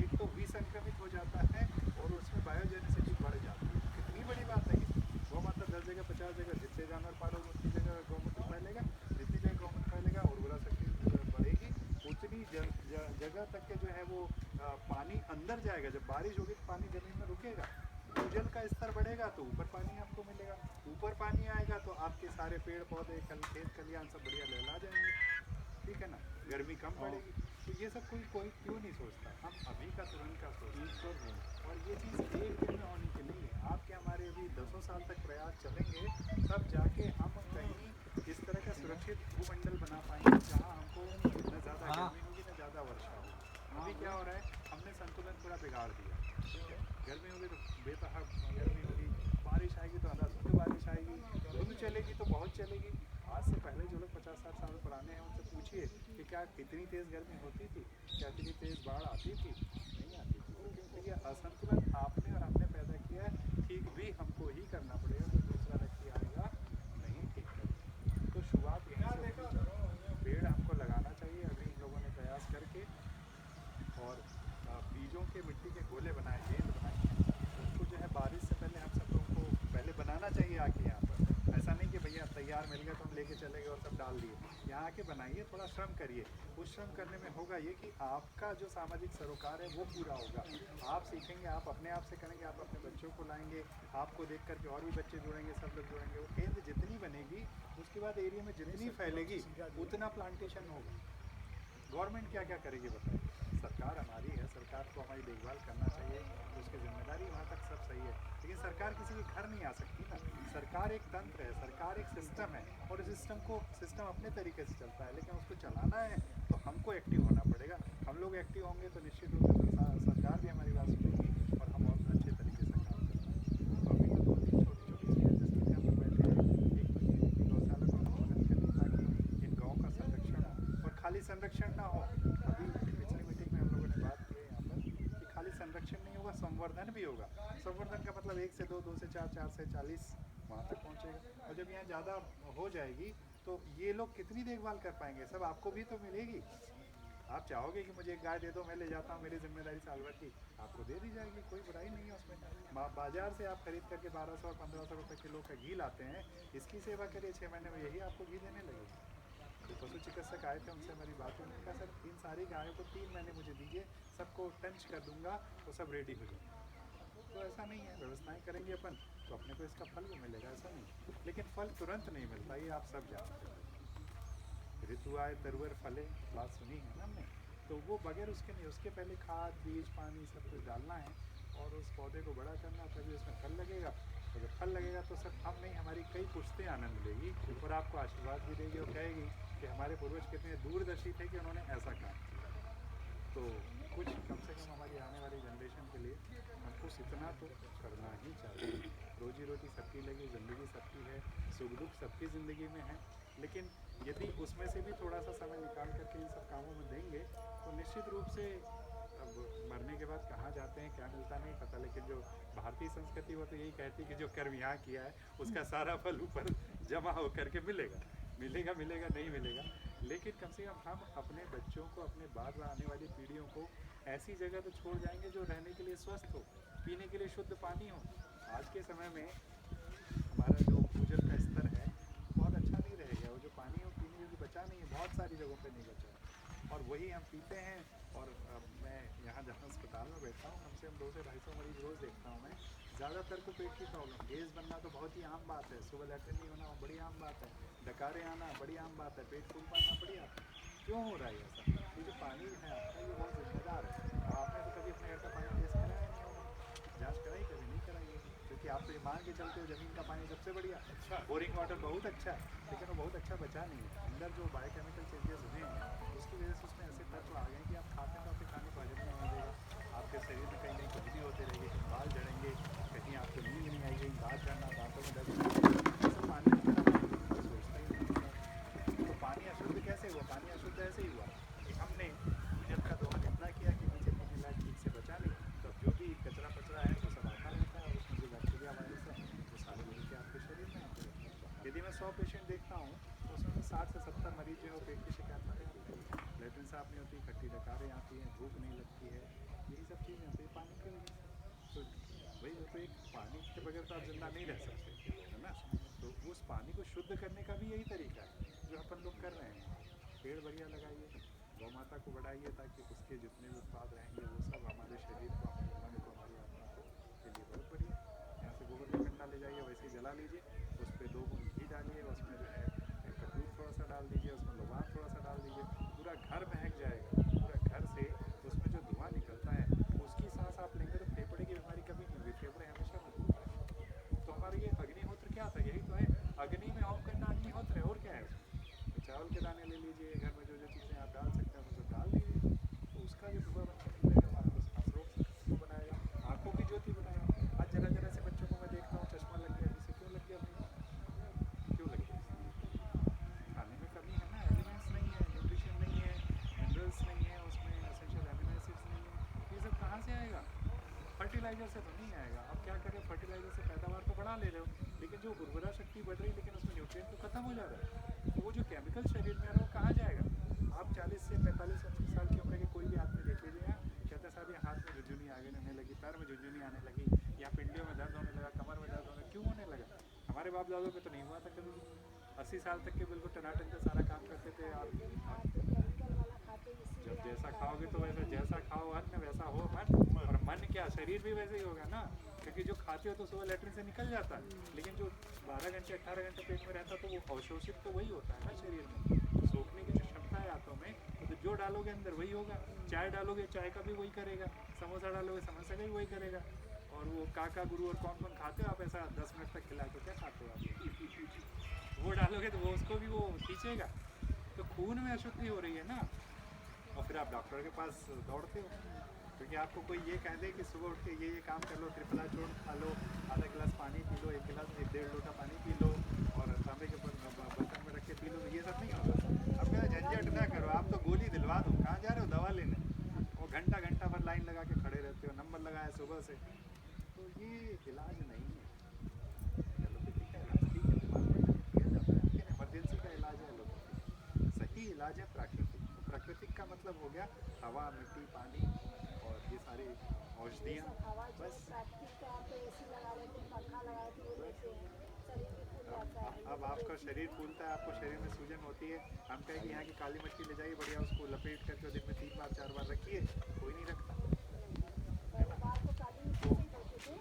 एक तो विसंक्रमित हो जाता है और उसमें बायोजेनिसिटी बढ़ जाती है। कितनी बड़ी बात है कि गौ माता 10 जगह 50 जगह, जितने जानवर पालोगे उतनी जगह गौमूत्र फैलेगा, जितनी जगह गौमूत्र फैलेगा उर्वरा शक्ति बढ़ेगी, उतनी जगह तक के जो है वो पानी अंदर जाएगा। जब बारिश होगी तो पानी ज़मीन में रुकेगा, भूजल का स्तर बढ़ेगा तो ऊपर पानी आपको मिलेगा, ऊपर पानी आएगा तो आपके सारे पेड़ पौधे, खेत खलियान सब बढ़िया लहला जाएंगे, ठीक है ना, गर्मी कम पड़ेगी। तो ये सब कोई क्यों नहीं सोचता? हम अभी का तुरंत का सोचते हैं, और ये चीज़ एक दिन में होने की नहीं है। आपके हमारे अभी 10 साल तक प्रयास चलेंगे, तब जाके हम कहीं इस तरह का सुरक्षित भूमंडल बना पाएंगे जहाँ हमको न ज़्यादा गर्मी होगी न ज़्यादा वर्षा होगी। अभी क्या हो रहा है, हमने संतुलन पूरा बिगाड़ दिया, ठीक है। गर्मी होगी तो बेतहाब गर्मी होगी, बारिश आएगी तो अनाधुंध बारिश आएगी, धुंध चलेगी तो बहुत चलेगी। आज से पहले जो लोग 50-60 साल पुराने हैं उनसे पूछिए कि क्या इतनी तेज़ गर्मी होती थी, क्या इतनी तेज़ बाढ़ आती थी? नहीं आती थी। क्योंकि ये असंतुलन आपने और हमने पैदा किया है, ठीक भी हमको ही करना पड़ेगा, कोई दूसरा व्यक्ति आएगा नहीं ठीक करेगा। तो शुरुआत यहीं से होगी। पेड़ हमको लगाना चाहिए, अभी इन लोगों ने प्रयास करके, और बीजों के मिट्टी के गोले बनाए, गेंद बनाए, उसको जो है बारिश से पहले हम सब लोगों को पहले बनाना चाहिए आके यहाँ पर। ऐसा नहीं कि भैया तैयार मिल गया तो हम लेके चले गए और सब डाल दिए। यहाँ आके बनाइए, थोड़ा श्रम करिए। उस श्रम करने में होगा ये कि आपका जो सामाजिक सरोकार है वो पूरा होगा। आप सीखेंगे, आप अपने आप से करेंगे, आप अपने बच्चों को लाएंगे, आपको देख करके और भी बच्चे जुड़ेंगे, सब लोग जुड़ेंगे। वो केंद्र जितनी बनेगी उसके बाद एरिया में जितनी फैलेगी उतना प्लांटेशन होगा। गवर्नमेंट क्या क्या करेगी बताइए? सरकार हमारी है, सरकार को हमारी देखभाल करना चाहिए, उसकी जिम्मेदारी वहाँ तक सब सही है। लेकिन सरकार किसी के घर नहीं आ सकती ना। सरकार एक तंत्र है, सरकार एक सिस्टम है, और इस सिस्टम अपने तरीके से चलता है, लेकिन उसको चलाना है तो हमको एक्टिव होना पड़ेगा। हम लोग एक्टिव होंगे तो निश्चित रूप से सरकार भी हमारी बात सुनेगी और हम और अच्छे तरीके से काम कर पाएंगे। तो अभी तो 2-3 छोटी चीज़ें जिसके लिए हम लोग बैठे हैं, एक तो ये कि गौशाला को अनुमोदन करें ताकि इन गाँव का संरक्षण हो, और खाली संरक्षण ना हो। अभी पिछली मीटिंग में हम लोगों ने बात की है यहाँ पर कि खाली संरक्षण नहीं होगा, संवर्धन भी होगा। संवर्धन का मतलब 1 से 2, 2 से 4, 4 से 40 वहाँ तक पहुँचेगा। और जब यहाँ ज़्यादा हो जाएगी तो ये लोग कितनी देखभाल कर पाएंगे? सब आपको भी तो मिलेगी। आप चाहोगे कि मुझे एक गाय दे दो, मैं ले जाता हूँ, मेरी जिम्मेदारी साल भर की, आपको दे दी जाएगी, कोई बुराई नहीं है उसमें। बाजार से आप खरीद करके 1200 और 1500 रुपये किलो का घी लाते हैं, इसकी सेवा करिए, 6 महीने में यही आपको घी देने लगेगी। तो पशु चिकित्सक आए थे, उनसे हमारी बात हुई, उन्होंने कहा सर इन सारी गायों को 3 महीने मुझे दीजिए, सबको टंच कर दूंगा तो सब रेडी हो जाएंगे। तो ऐसा नहीं है, व्यवस्थाएं करेंगे अपन तो अपने को इसका फल भी मिलेगा, ऐसा नहीं। लेकिन फल तुरंत नहीं मिलता, ये आप सब जानते हैं। ऋतु आए तरुवर फले, बात सुनी है ना हमने। तो वो बगैर उसके नहीं, उसके पहले खाद बीज पानी सब कुछ डालना है। और उस पौधे को बड़ा करना, तभी उसमें फल लगेगा। और जब फल लगेगा तो सिर्फ हम नहीं, हमारी कई पुश्तें आनंद लेगी और आपको आशीर्वाद भी देगी और कहेगी कि हमारे पूर्वज कितने दूरदर्शी थे कि उन्होंने ऐसा काम किया। तो कुछ कम से कम हमारी आने वाली जनरेशन के लिए हमको इतना तो करना ही चाहिए। रोजी रोटी सबकी लगी, ज़िंदगी सबकी है, सुख दुख सबकी ज़िंदगी में है, लेकिन यदि उसमें से भी थोड़ा सा समय निकाल करके इन सब कामों में देंगे तो निश्चित रूप से अब मरने के बाद कहाँ जाते हैं क्या मिलता नहीं पता, लेकिन जो भारतीय संस्कृति वो तो यही कहती है कि जो कर्म यहाँ किया है उसका सारा फल ऊपर जमा होकर के मिलेगा। मिलेगा मिलेगा नहीं मिलेगा, लेकिन कम से कम हम अपने बच्चों को, अपने बाद में आने वाली पीढ़ियों को ऐसी जगह तो छोड़ जाएंगे जो रहने के लिए स्वस्थ हो, पीने के लिए शुद्ध पानी हो। आज के समय में हमारा जो भूजल का स्तर है बहुत अच्छा नहीं रह गया, वो जो पानी हो पीने योग्य बचा नहीं है, बहुत सारी जगहों पर नहीं बचा है और वही हम पीते हैं। और मैं यहाँ जहाँ अस्पताल में बैठा हूँ कम से कम 200 से 250 मरीज रोज़ देखता हूँ मैं। ज़्यादातर को पेट की प्रॉब्लम, गैस बनना तो बहुत ही आम बात है, सुबह लैट्रिन नहीं होना बड़ी आम बात है, डकारे आना बड़ी आम बात है, पेट फूल पाना बड़ी आम। क्यों हो रहा है ऐसा? ये जो पानी है आपका ये बहुत जिम्मेदार है। आपने तो कभी अपने घर का पानी टेस्ट कराया नहीं होगा, जाँच कराई कभी नहीं कराई, क्योंकि आप तो ये मान के चलते हो ज़मीन का पानी सबसे बढ़िया, अच्छा बोरिंग वाटर बहुत अच्छा है, लेकिन वो बहुत अच्छा बचा नहीं है। अंदर जो बायोकेमिकल चेंजेस हुए हैं उसकी वजह से उसमें ऐसे तत्व आ गए कि आप खाते हैं तो आपके खाने को हजम नहीं हो जाएगा, आपके शरीर में कहीं खुजली होती रहेगी, कहीं बाल झड़ेंगे, कहीं आपको नींद नहीं आएगी, दांत झड़ना, दांतों में दर्द, पानी सोचता ही नहीं। तो पानी अशुद्ध कैसे हुआ? पानी अशुद्ध ऐसे ही हुआ कि हमने भूजल का दोहन इतना किया कि नीचे पीने लायक ठीक से बचा नहीं, तो जो भी कचरा पचरा है वो सब आता रहता है और उसमें जो बैक्टीरिया वायरस है वो सारे मिल के आपके शरीर में आते हैं। यदि मैं 100 पेशेंट देखता हूँ तो उसमें 60 से 70 मरीज जो है पेट की शिकायत में आती है, लेट्रिन साफ नहीं होती, खट्टी डकारें आती हैं, भूख नहीं लगती है, यही सब चीज़ें होती है पानी की वजह से। तो वही तो एक पानी के बगैर तो आप जिंदा नहीं रह सकते, है ना? तो उस पानी को शुद्ध करने का भी यही तरीका है जो अपन लोग कर रहे हैं। पेड़ बढ़िया लगाइए, गौ माता को बढ़ाइए ताकि उसके जितने भी उत्पाद रहेंगे वो सब हमारे शरीर को, हमारे मन को, हमारी आत्मा को के लिए बहुत बढ़िया। यहाँ से गोबर का कंडा ले जाइए, वैसे ही जला लीजिए, उस पर 2 बूंद घी डालिए, उसमें जो है कपूर थोड़ा सा डाल दीजिए, उसमें लौंग थोड़ा सा डाल दीजिए, पूरा घर महक जाएगा। पूरा घर से उसमें जो धुआं निकलता है उसकी सांस आप लेंगे तो फेफड़े की बीमारी कभी नहीं होगी, फेफड़े हमेशा मजबूत है। तो हमारे ये अग्निहोत्र क्या था? यही तो है, अग्नि में होम करना अग्निहोत्र है, और क्या है? तो चावल के दाने ले लीजिए, घर में जो जो चीज़ें आप डाल सकते हैं वो सब डाल दीजिए, तो उसका जो धुआं निकलेगा आपको सांस रोक को बनाएगा, आँखों की ज्योति बनाएगा। आज जगह जगह से बच्चों को मैं देखता हूँ चश्मा लग गया, जिसे क्यों लग गया भाई? क्यों लग गया? खाने में कमी है ना, एलिमेंट्स नहीं है, न्यूट्रिशन नहीं है, मिनरल्स नहीं है, उसमें एसेंशियल एमिनो एसिड्स नहीं है, ये सब कहाँ से आएगा? फर्टिलाइजर से तो नहीं आएगा। अब क्या करें, फर्टिलाइजर से पैदावार तो बढ़ा ले रहे हो, लेकिन जो उर्वरा शक्ति बढ़ रही है लेकिन उसमें न्यूट्रिएंट तो खत्म हो जा रहा है। तो वो जो केमिकल शरीर में आ रहा है वो कहाँ जाएगा? आप 40 से 45-50 साल की उम्र के कोई भी आदमी देख लीजिए, कहते हैं साहब ये हाथ में झुनझुनी आने लगी, पैर में झुनझुनी आने लगी, या पिंडियों में दर्द होने लगा, कमर में दर्द होने, क्यों होने लगा? हमारे बाप दादों पे तो नहीं हुआ था कभी। 80 साल तक के बिल्कुल टनाटन से सारा काम करते थे। आप जब जैसा खाओगे तो वैसा, जैसा खाओ अन्न वैसा हो मन, और मन क्या शरीर भी वैसे ही होगा ना, क्योंकि जो खाते हो तो सुबह लैट्रिन से निकल जाता है, लेकिन जो 12 घंटे 18 घंटे पेट में रहता तो वो अवशोषित तो वही होता है ना शरीर में। तो सोखने की जो क्षमता है आंतों में, तो जो डालोगे अंदर वही होगा। चाय डालोगे चाय का भी वही करेगा, समोसा डालोगे समोसा का भी वही करेगा। और वो काका गुरु और कौन कौन खाते हो आप ऐसा 10 मिनट तक खिला के, क्या खाते हो आप? वो डालोगे तो वो उसको भी वो खींचेगा। तो खून में अशुद्धि हो रही है ना, और फिर आप डॉक्टर के पास दौड़ते हो, क्योंकि आपको कोई ये कह दे कि सुबह उठ के ये काम कर लो, त्रिफला चूर्ण खा लो, आधा गिलास पानी पी लो, 1 गिलास 1-1.5 लोटा पानी पी लो, और तांबे के बर्तन में रख के पी लो, ये सब नहीं होता। अब क्या झंझट ना करो, आप तो गोली दिलवा दो, कहाँ जा रहे हो दवा लेने? वो घंटा भर लाइन लगा के खड़े रहते हो, नंबर लगाया सुबह से, तो ये इलाज नहीं है। एलोपैथी का इलाज ठीक है, दिमाग में किया जाता है, लेकिन इमरजेंसी का इलाज है एलोपैथी। सही इलाज है प्राकृतिक। प्राकृतिक का मतलब हो गया हवा, मिट्टी, पानी और ये सारी औषधियाँ। बस अब आपका शरीर फूलता है, आपको शरीर में सूजन होती है, हम कहें कि यहाँ की काली मिट्टी ले जाइए बढ़िया, उसको लपेट करके दिन में 3 बार 4 बार रखिए, कोई नहीं रखता।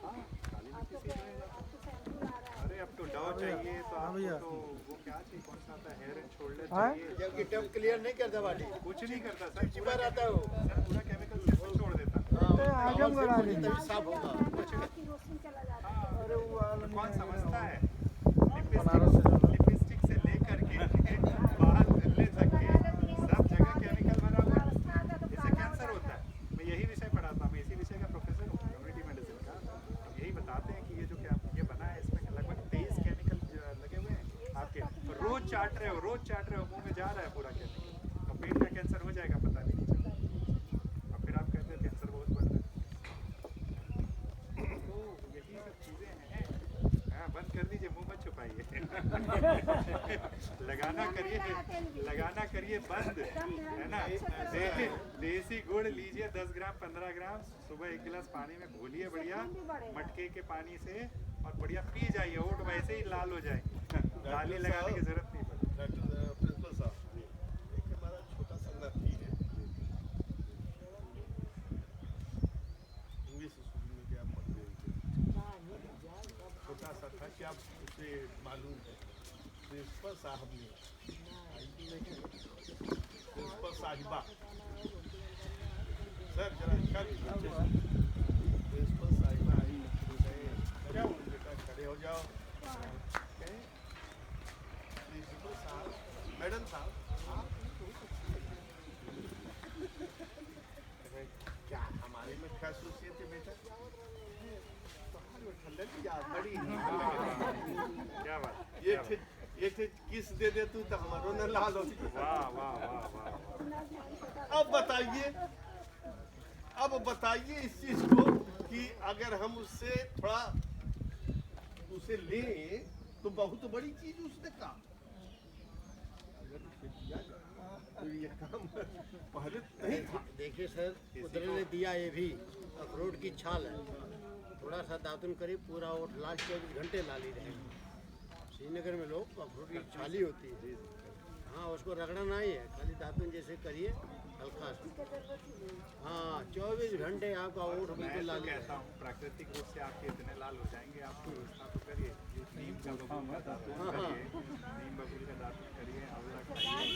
हाँ, काली मिट्टी से अरे अब तो डव चाहिए, तो आपको तो वो क्या चाहिए, कौन सा आता है, हेयर एंड शोल्डर चाहिए, जबकि टफ क्लियर नहीं करता बॉडी, कुछ नहीं करता सर, चिपचिपा रहता है वो, पूरा केमिकल छोड़ देता। बोलते हैं आजमगढ़ आ रही तभी साफ होगा। अरे वो वाला कौन समझता है बनारस से लिपस्टिक से लेकर के बाल धुलने तक के सब जगह केमिकल भरा हुआ है, इससे कैंसर होता है। मैं यही विषय पढ़ाता हूँ, मैं इसी विषय का प्रोफेसर हूँ कम्युनिटी मेडिसिन का। हम यही बताते हैं कि ये जो क्या ये बना है इसमें लगभग 23 केमिकल लगे हुए हैं आपके, रोज चाट रहे हो मुंह में जा रहा है पूरा केमिकल, और पेट का कैंसर हो जाएगा पता नहीं चला, और फिर आप कहते हो कैंसर बहुत बढ़ रहा है। तो यही सब चीज़ें हैं। हाँ, बंद कर दीजिए, मुंह मत छुपाइए। लगाना करिए बंद, है ना। देसी गुड़ लीजिए 10 ग्राम 15 ग्राम, सुबह 1 गिलास पानी में घोलिए बढ़िया मटके के पानी से, और बढ़िया पी जाइए, ओट वैसे ही लाल हो जाएंगे, लाली लगाने की जरूरत नहीं पड़ती। प्रिंसिपल साहब, एक हमारा छोटा सा लड़की है, इंग्लिश स्कूल में क्या पढ़ रही थी, छोटा सा था, क्या उसे मालूम है प्रिंसिपल साहब ने प्रिंसिपल साहिबा सर जरा अच्छा प्रिंसिपल साहिबा आई, क्या हुआ बेटा, खड़े हो जाओ। प्रिंसिपल साहब, मैडम साहब, क्या हमारे में क्या सोचिए थे बेटा, बड़ी क्या बात, ये थे किस दे दे तू तो हमारो न लाल हो। वाह वाह वाह वाह। अब बताइए इस चीज को कि अगर हम उससे थोड़ा उसे लें तो बहुत बड़ी चीज उसने कहा, अगर उसे किया जाए तो ये काम पहले नहीं था। देखिए सर, उधर ने दिया ये भी अखरोट की छाल है, थोड़ा सा दातुन करी पूरा ओठ लाल 24 घंटे लाली रहेगी। श्रीनगर में लोग अखरोट की छाली होती है, हाँ उसको रगड़ना ही है, खाली दातुन जैसे करिए हल्का सा, हाँ 24 घंटे आपका ओठ मैं बिल्कुल तो लाली कहता हूँ प्राकृतिक रूप से आपके इतने लाल हो जाएंगे, आप व्यवस्था तो करिए, नीम का बबूल का दातुन करिए, नीम बबूल का दातुन करिए, आंवला खाइए,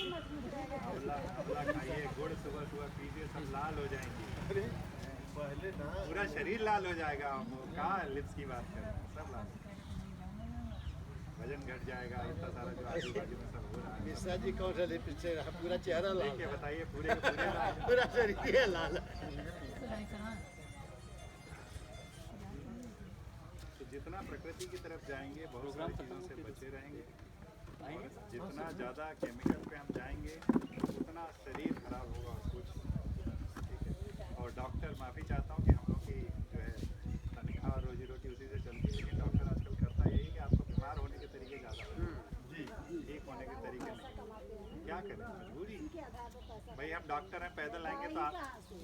आंवला खाइए, गुड़ सुबह सुबह पीजिए, सब लाल हो जाएंगे। अरे पहले ना पूरा शरीर लाल हो जाएगा, कहाँ लिप्स की बात कर रहे हैं, सब लाल, वजन घट जाएगा, इतना सारा जो आजू बाजू में सब हो रहा है। मिश्रा जी कौन सा लिपस्टिक से पूरा चेहरा लाल ठीक है, बताइए पूरे के पूरे लाल। पूरा शरीर है लाल। तो जितना प्रकृति की तरफ जाएंगे बहुत सारी चीज़ों से बचे रहेंगे, और जितना ज़्यादा केमिकल पे हम जाएंगे उतना शरीर खराब होगा कुछ, ठीक है। और डॉक्टर, माफ़ी चाहता हूँ कि हम लोग की जो है तनख्वाह और रोजी रोटी उसी से चलती है, लेकिन डॉक्टर आजकल करता यही कि आपको बीमार होने के तरीके ज़्यादा जी, ठीक होने के तरीके नहीं, क्या करें, मजबूरी। भाई हम डॉक्टर हैं, पैदल आएंगे तो आप,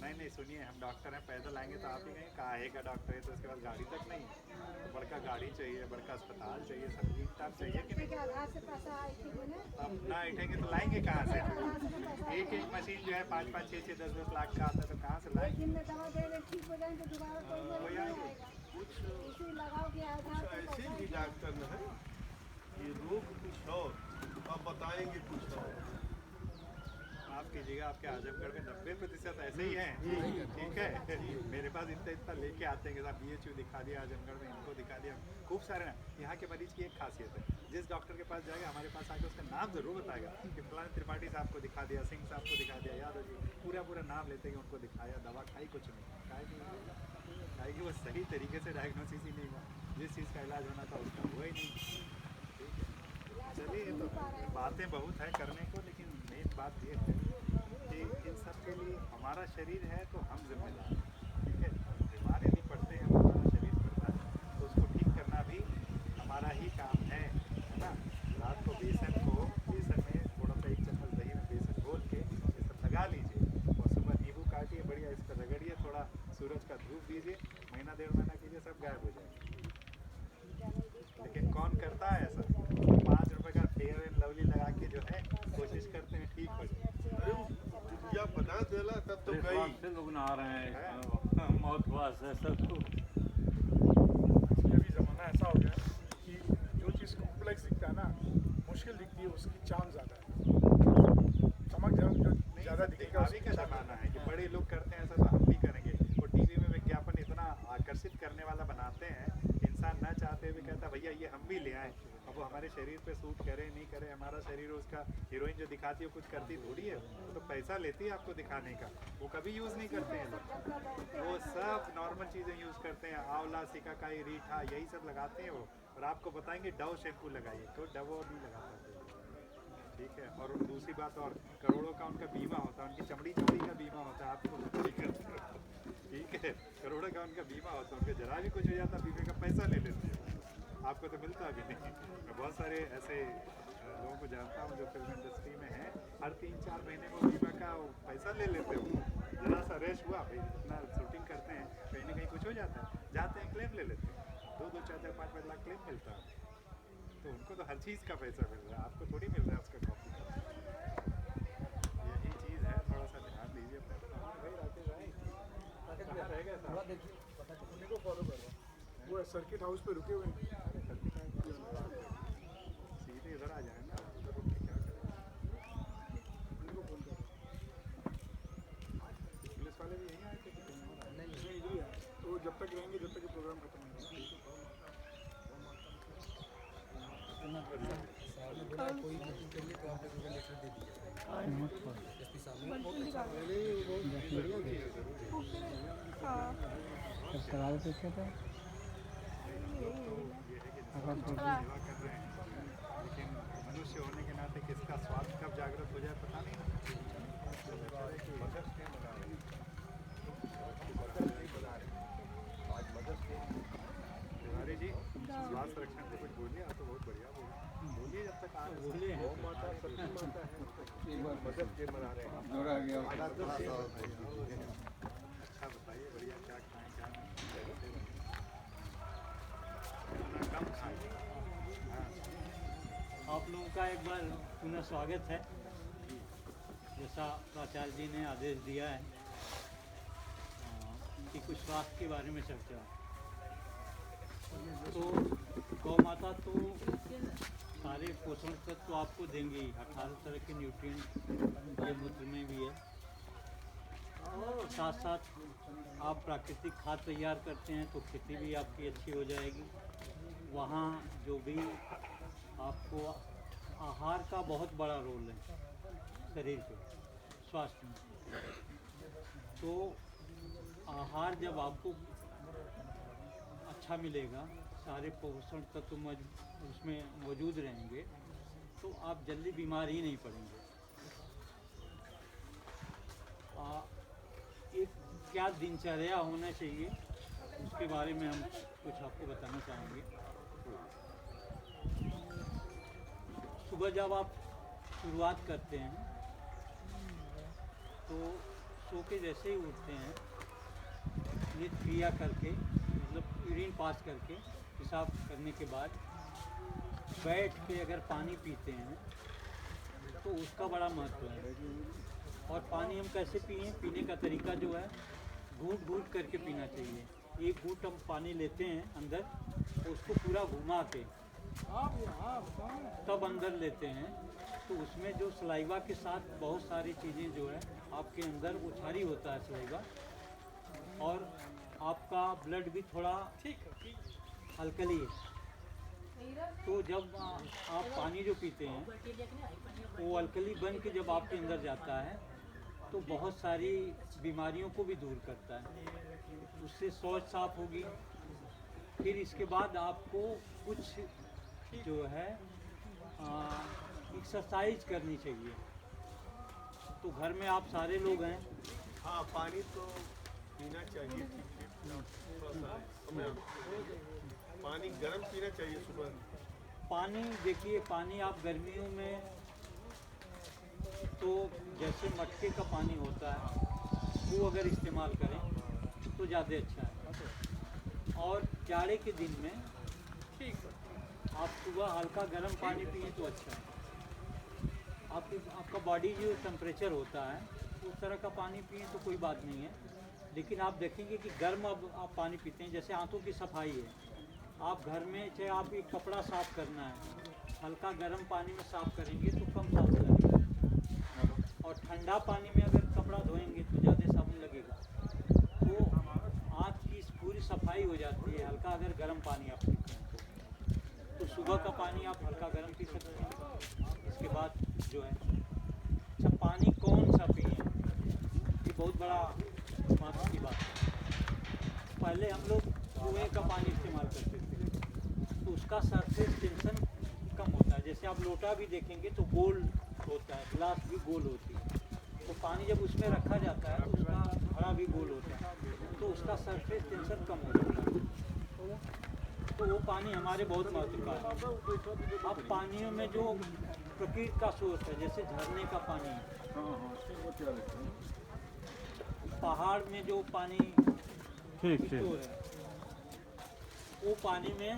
नहीं सुनिए, हम डॉक्टर हैं, पैदल आएंगे तो आप ही कहें काहे का डॉक्टर है, तो उसके बाद गाड़ी तक नहीं, तो बड़का गाड़ी चाहिए, बड़का अस्पताल चाहिए, सब ठीक ठाक चाहिए कि नहीं। अब ना उठेंगे तो लाएंगे कहाँ से, एक मशीन जो है 5-5, 6-6, 10-10 लाख का आता है, तो कहाँ से लाएंगे। कुछ ऐसे भी डॉक्टर है कि रोग कुछ और अब बताएंगे कुछ और। आप कीजिएगा, आपके आजमगढ़ में 90% ऐसे ही हैं, ठीक है। मेरे पास इतना लेके आते हैं कि साहब BHU दिखा दिया, आजमगढ़ में इनको दिखा दिया, खूब सारे ना। यहाँ के मरीज की एक खासियत है, जिस डॉक्टर के पास जाएगा हमारे पास आके उसका नाम जरूर बताएगा कि फलाने त्रिपाठी साहब को दिखा दिया, सिंह साहब को दिखा दिया, यादव जी, पूरा नाम लेते हैं कि उनको दिखाया, दवा खाई, कुछ नहीं खाई कि वो सही तरीके से डायग्नोसिस ही नहीं हुआ, जिस चीज़ का इलाज होना था उसका हुआ ही नहीं, ठीक है। चलिए, तो बातें बहुत है करने को, लेकिन मेन बात ये है कि इन सब के लिए हमारा शरीर है तो हम जिम्मेदार हैं, ठीक है। बीमार यदि पड़ते हैं, हमारा शरीर पड़ता है तो उसको ठीक करना भी हमारा ही काम है ना। रात को बेसन में थोड़ा सा 1 चम्मच दही में बेसन घोल के ये सब लगा लीजिए, और सुबह नींबू काटिए, बढ़िया इस पर रगड़िए, थोड़ा सूरज का धूप दीजिए, महीना 1.5 महीना कीजिए, सब गायब हो जाएगा। लेकिन कौन करता है ऐसा, 5 रुपए का फेयर एंड लवली लगा के जो है कोशिश करते हैं ठीक हो जाए। या बना देला तब तो गई से लोग नहा रहे हैं, मौत वास है सबको। ये भी ज़माना ऐसा हो गया कि जो चीज़ कॉम्प्लेक्स दिखता है ना, मुश्किल दिखती है, उसकी चार्म ज़्यादा है, चमक जो ज़्यादा दिखेगा। दिखावे का जमाना है कि बड़े लोग करते हैं ऐसा, तो हम भी करेंगे। वो टीवी में आकर्षित करने वाला बनाते हैं, इंसान ना चाहते हुए कहता भैया ये हम भी ले आए, अब वो हमारे शरीर पे सूट करे नहीं करे, हमारा शरीर उसका हीरोइन जो दिखाती है कुछ करती थोड़ी है, तो पैसा लेती है आपको दिखाने का, वो कभी यूज़ नहीं करते हैं लोग, वो सब नॉर्मल चीज़ें यूज़ करते हैं, आंवला, सिकाकाई, रीठा, यही सब लगाते हैं वो, और आपको बताएंगे डव शैम्पू लगाइए, तो डव और नहीं लगाता, ठीक है। और दूसरी बात, और करोड़ों का उनका बीमा होता है, उनकी चमड़ी का बीमा होता है, आपको ठीक है, करोड़ों का उनका बीमा होता है, उनके जरा भी कुछ हो जाता है बीमे का पैसा ले लेते हैं, आपको तो मिलता भी नहीं। मैं बहुत सारे ऐसे लोगों को जानता हूँ जो फिल्म इंडस्ट्री में हैं, हर 3-4 महीने में बीमा का पैसा ले लेते हो, जरा सा रेस्ट हुआ भाई, इतना शूटिंग करते हैं, कहीं ना कहीं कुछ हो जाता है, जाते हैं क्लेम ले लेते हैं, 2-2, 4-4, 5-5 लाख क्लेम मिलता है, तो उनको तो हर चीज़ का पैसा मिल रहा है, आपको थोड़ी मिल रहा है उसका कॉपी। यही चीज़ है, थोड़ा सा ध्यान दीजिए कहाँ रह गया था? उन्हीं को फॉलो करो, वो सर्किट हाउस पे रुके हुए हैं। सीधे इधर आ जाए ना, उधर रुक के क्या करें? उन्हीं को फोन करो। पुलिस वाले भी यहीं आए थे कि कहीं और आए? नहीं इधर ही है, तो वो जब तक रहेंगे जब तक ये प्रोग्राम खत्म नहीं होगा। साहब ने बोला कोई मीटिंग के लिए तो आप लोगों को लेटर दे दिया एसपी साहब ने, बहुत अच्छा सवाल पूछे थे सेवा कर रहे हैं, लेकिन मनुष्य होने के नाते किसका स्वार्थ कब जागृत हो जाए पता नहीं। तिवारी जी, स्वास्थ्य रक्षण से कुछ बोलिए, आप तो बहुत बढ़िया बोलिए, जब तक आप बोलिए गौ माता सती माता है, एक बार मदद डे मना रहे हैं, दोहरा गया। अच्छा बताइए, बढ़िया क्या खाएं क्या नहीं, कम खाएं। आप लोगों का एक बार पुनः स्वागत है। जैसा प्राचार्य जी ने आदेश दिया है कि कुछ स्वास्थ्य के बारे में चर्चा, तो गौ माता तो सारे पोषण तत्व तो आपको देंगे ही, 18 तरह के न्यूट्रिएंट ये मूत्र में भी है, साथ साथ आप प्राकृतिक खाद तैयार करते हैं तो खेती भी आपकी अच्छी हो जाएगी। वहाँ जो भी आपको आहार का बहुत बड़ा रोल है शरीर के स्वास्थ्य में, तो आहार जब आपको अच्छा मिलेगा, सारे पोषण तत्व उसमें मौजूद रहेंगे, तो आप जल्दी बीमार ही नहीं पड़ेंगे। एक क्या दिनचर्या होना चाहिए उसके बारे में हम कुछ आपको बताना चाहेंगे। सुबह जब आप शुरुआत करते हैं तो सो के जैसे ही उठते हैं, नित्य क्रिया करके, मतलब यूरिन पास करके पेशाब करने के बाद बैठ के अगर पानी पीते हैं तो उसका बड़ा महत्व है। और पानी हम कैसे पिए, पीने का तरीका जो है घूंट घूंट करके पीना चाहिए। एक घूंट हम पानी लेते हैं अंदर, तो उसको पूरा घुमा के तब अंदर लेते हैं, तो उसमें जो सलाइवा के साथ बहुत सारी चीज़ें जो है आपके अंदर वो छारी होता है सलाइवा, और आपका ब्लड भी थोड़ा अल्कली है। तो जब आप पानी जो पीते हैं वो अल्कली बन के जब आपके अंदर जाता है तो बहुत सारी बीमारियों को भी दूर करता है, उससे शौच साफ होगी। फिर इसके बाद आपको कुछ जो है एक्सरसाइज करनी चाहिए। तो घर में आप सारे लोग हैं, हाँ पानी तो पीना चाहिए, पानी गर्म पीना चाहिए सुबह। पानी देखिए, पानी आप गर्मियों में तो जैसे मटके का पानी होता है वो अगर इस्तेमाल करें तो ज़्यादा अच्छा है। और जाड़े के दिन में आप सुबह हल्का गर्म पानी पिए तो अच्छा है। आपका बॉडी जो टेम्परेचर होता है उस तरह का पानी पिए तो कोई बात नहीं है, लेकिन आप देखेंगे कि गर्म अब आप पानी पीते हैं। जैसे आंतों की सफाई है, आप घर में चाहे आप एक कपड़ा साफ़ करना है, हल्का गर्म पानी में साफ़ करेंगे तो कम साफ लगेगा, और ठंडा पानी में अगर कपड़ा धोएंगे तो ज़्यादा साबुन लगेगा। तो आँख की पूरी सफाई हो जाती है। हल्का अगर गर्म पानी आप पीते हैं तो सुबह का पानी आप हल्का गर्म पी सकते हैं। इसके बाद जो है अच्छा पानी कौन सा पिए, ये बहुत बड़ा महत्व की बात है। पहले हम लोग कुएँ का पानी इस्तेमाल करते थे तो उसका सरफेस टेंशन कम होता है। जैसे आप लोटा भी देखेंगे तो गोल होता है, गिलास भी गोल होती है, तो पानी जब उसमें रखा जाता है तो उसका घड़ा भी गोल होता है, तो उसका सरफेस टेंशन कम हो जाता है। तो वो पानी हमारे बहुत महत्व का है। अब पानियों में जो प्रकृति का स्रोत है, जैसे झरने का पानी, वो क्या लगता है? पहाड़ में जो पानी स्टोर है, वो पानी में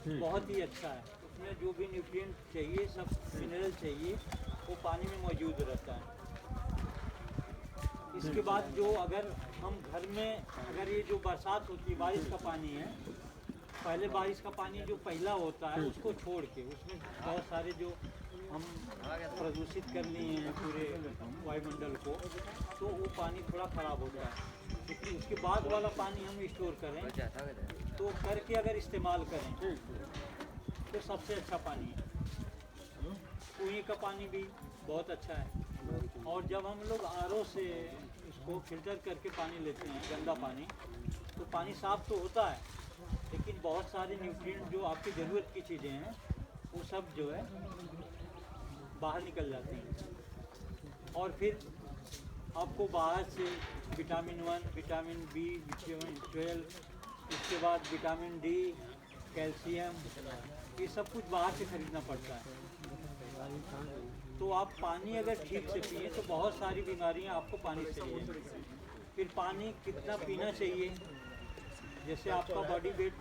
बहुत ही अच्छा है। उसमें जो भी न्यूट्रिएंट चाहिए, सब मिनरल चाहिए, वो पानी में मौजूद रहता है। इसके बाद जो अगर हम घर में अगर ये जो बरसात होती है, बारिश का पानी है, पहले बारिश का पानी जो पहला होता है उसको छोड़ के उसमें बहुत सारे जो हम प्रदूषित कर लिए हैं पूरे वायुमंडल को, तो वो पानी थोड़ा ख़राब होता है। लेकिन उसके बाद वाला पानी हम स्टोर करें तो करके अगर इस्तेमाल करें तो सबसे अच्छा पानी है। कुएं का पानी भी बहुत अच्छा है। और जब हम लोग आरओ से उसको फिल्टर करके पानी लेते हैं, गंदा पानी, तो पानी साफ़ तो होता है लेकिन बहुत सारे न्यूट्रिएंट जो आपकी ज़रूरत की चीज़ें हैं वो सब जो है बाहर निकल जाती हैं। और फिर आपको बाहर से विटामिन 1, विटामिन बी, विटामिन 12, इसके बाद विटामिन डी, कैल्शियम, ये सब कुछ बाहर से खरीदना पड़ता है। तो आप पानी अगर ठीक से पिए तो बहुत सारी बीमारियां आपको पानी से नहीं जाएंगी। फिर पानी कितना पीना चाहिए, जैसे आपका बॉडी वेट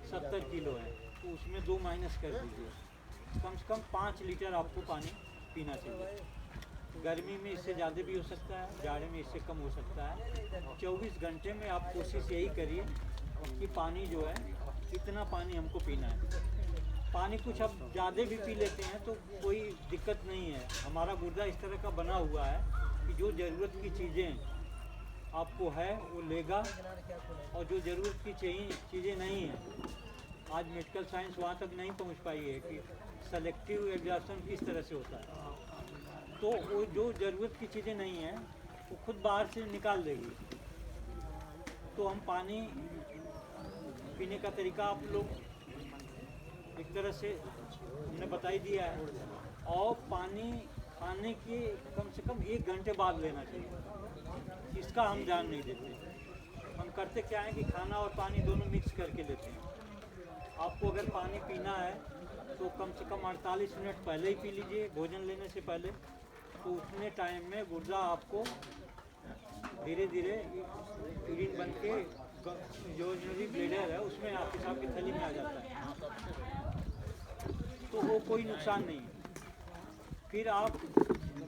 70 किलो है तो उसमें 2 माइनस कर दीजिए, कम से कम 5 लीटर आपको पानी पीना चाहिए। गर्मी में इससे ज़्यादा भी हो सकता है, जाड़े में इससे कम हो सकता है। 24 घंटे में आप कोशिश यही करिए कि पानी जो है इतना पानी हमको पीना है। पानी कुछ अब ज़्यादा भी पी लेते हैं तो कोई दिक्कत नहीं है। हमारा गुर्दा इस तरह का बना हुआ है कि जो ज़रूरत की चीज़ें आपको है वो लेगा, और जो ज़रूरत की चीज़ें नहीं हैं, आज मेडिकल साइंस वहाँ तक नहीं पहुँच पाई है कि सेलेक्टिव एग्जॉर्प्शन किस तरह से होता है। तो वो जो ज़रूरत की चीज़ें नहीं हैं वो खुद बाहर से निकाल देगी। तो हम पानी पीने का तरीका आप लोग एक तरह से हमने बता ही दिया है। और पानी खाने के कम से कम 1 घंटे बाद लेना चाहिए, इसका हम ध्यान नहीं देते। हम करते क्या है कि खाना और पानी दोनों मिक्स करके लेते हैं। आपको अगर पानी पीना है तो कम से कम 48 मिनट पहले ही पी लीजिए, भोजन लेने से पहले। तो उतने टाइम में गुर्दा आपको धीरे धीरे यूरिन बन के जो यूरिनरी ब्लेडर है उसमें आपके साथ की थैली में आ जाता है, तो वो कोई नुकसान नहीं है। फिर आप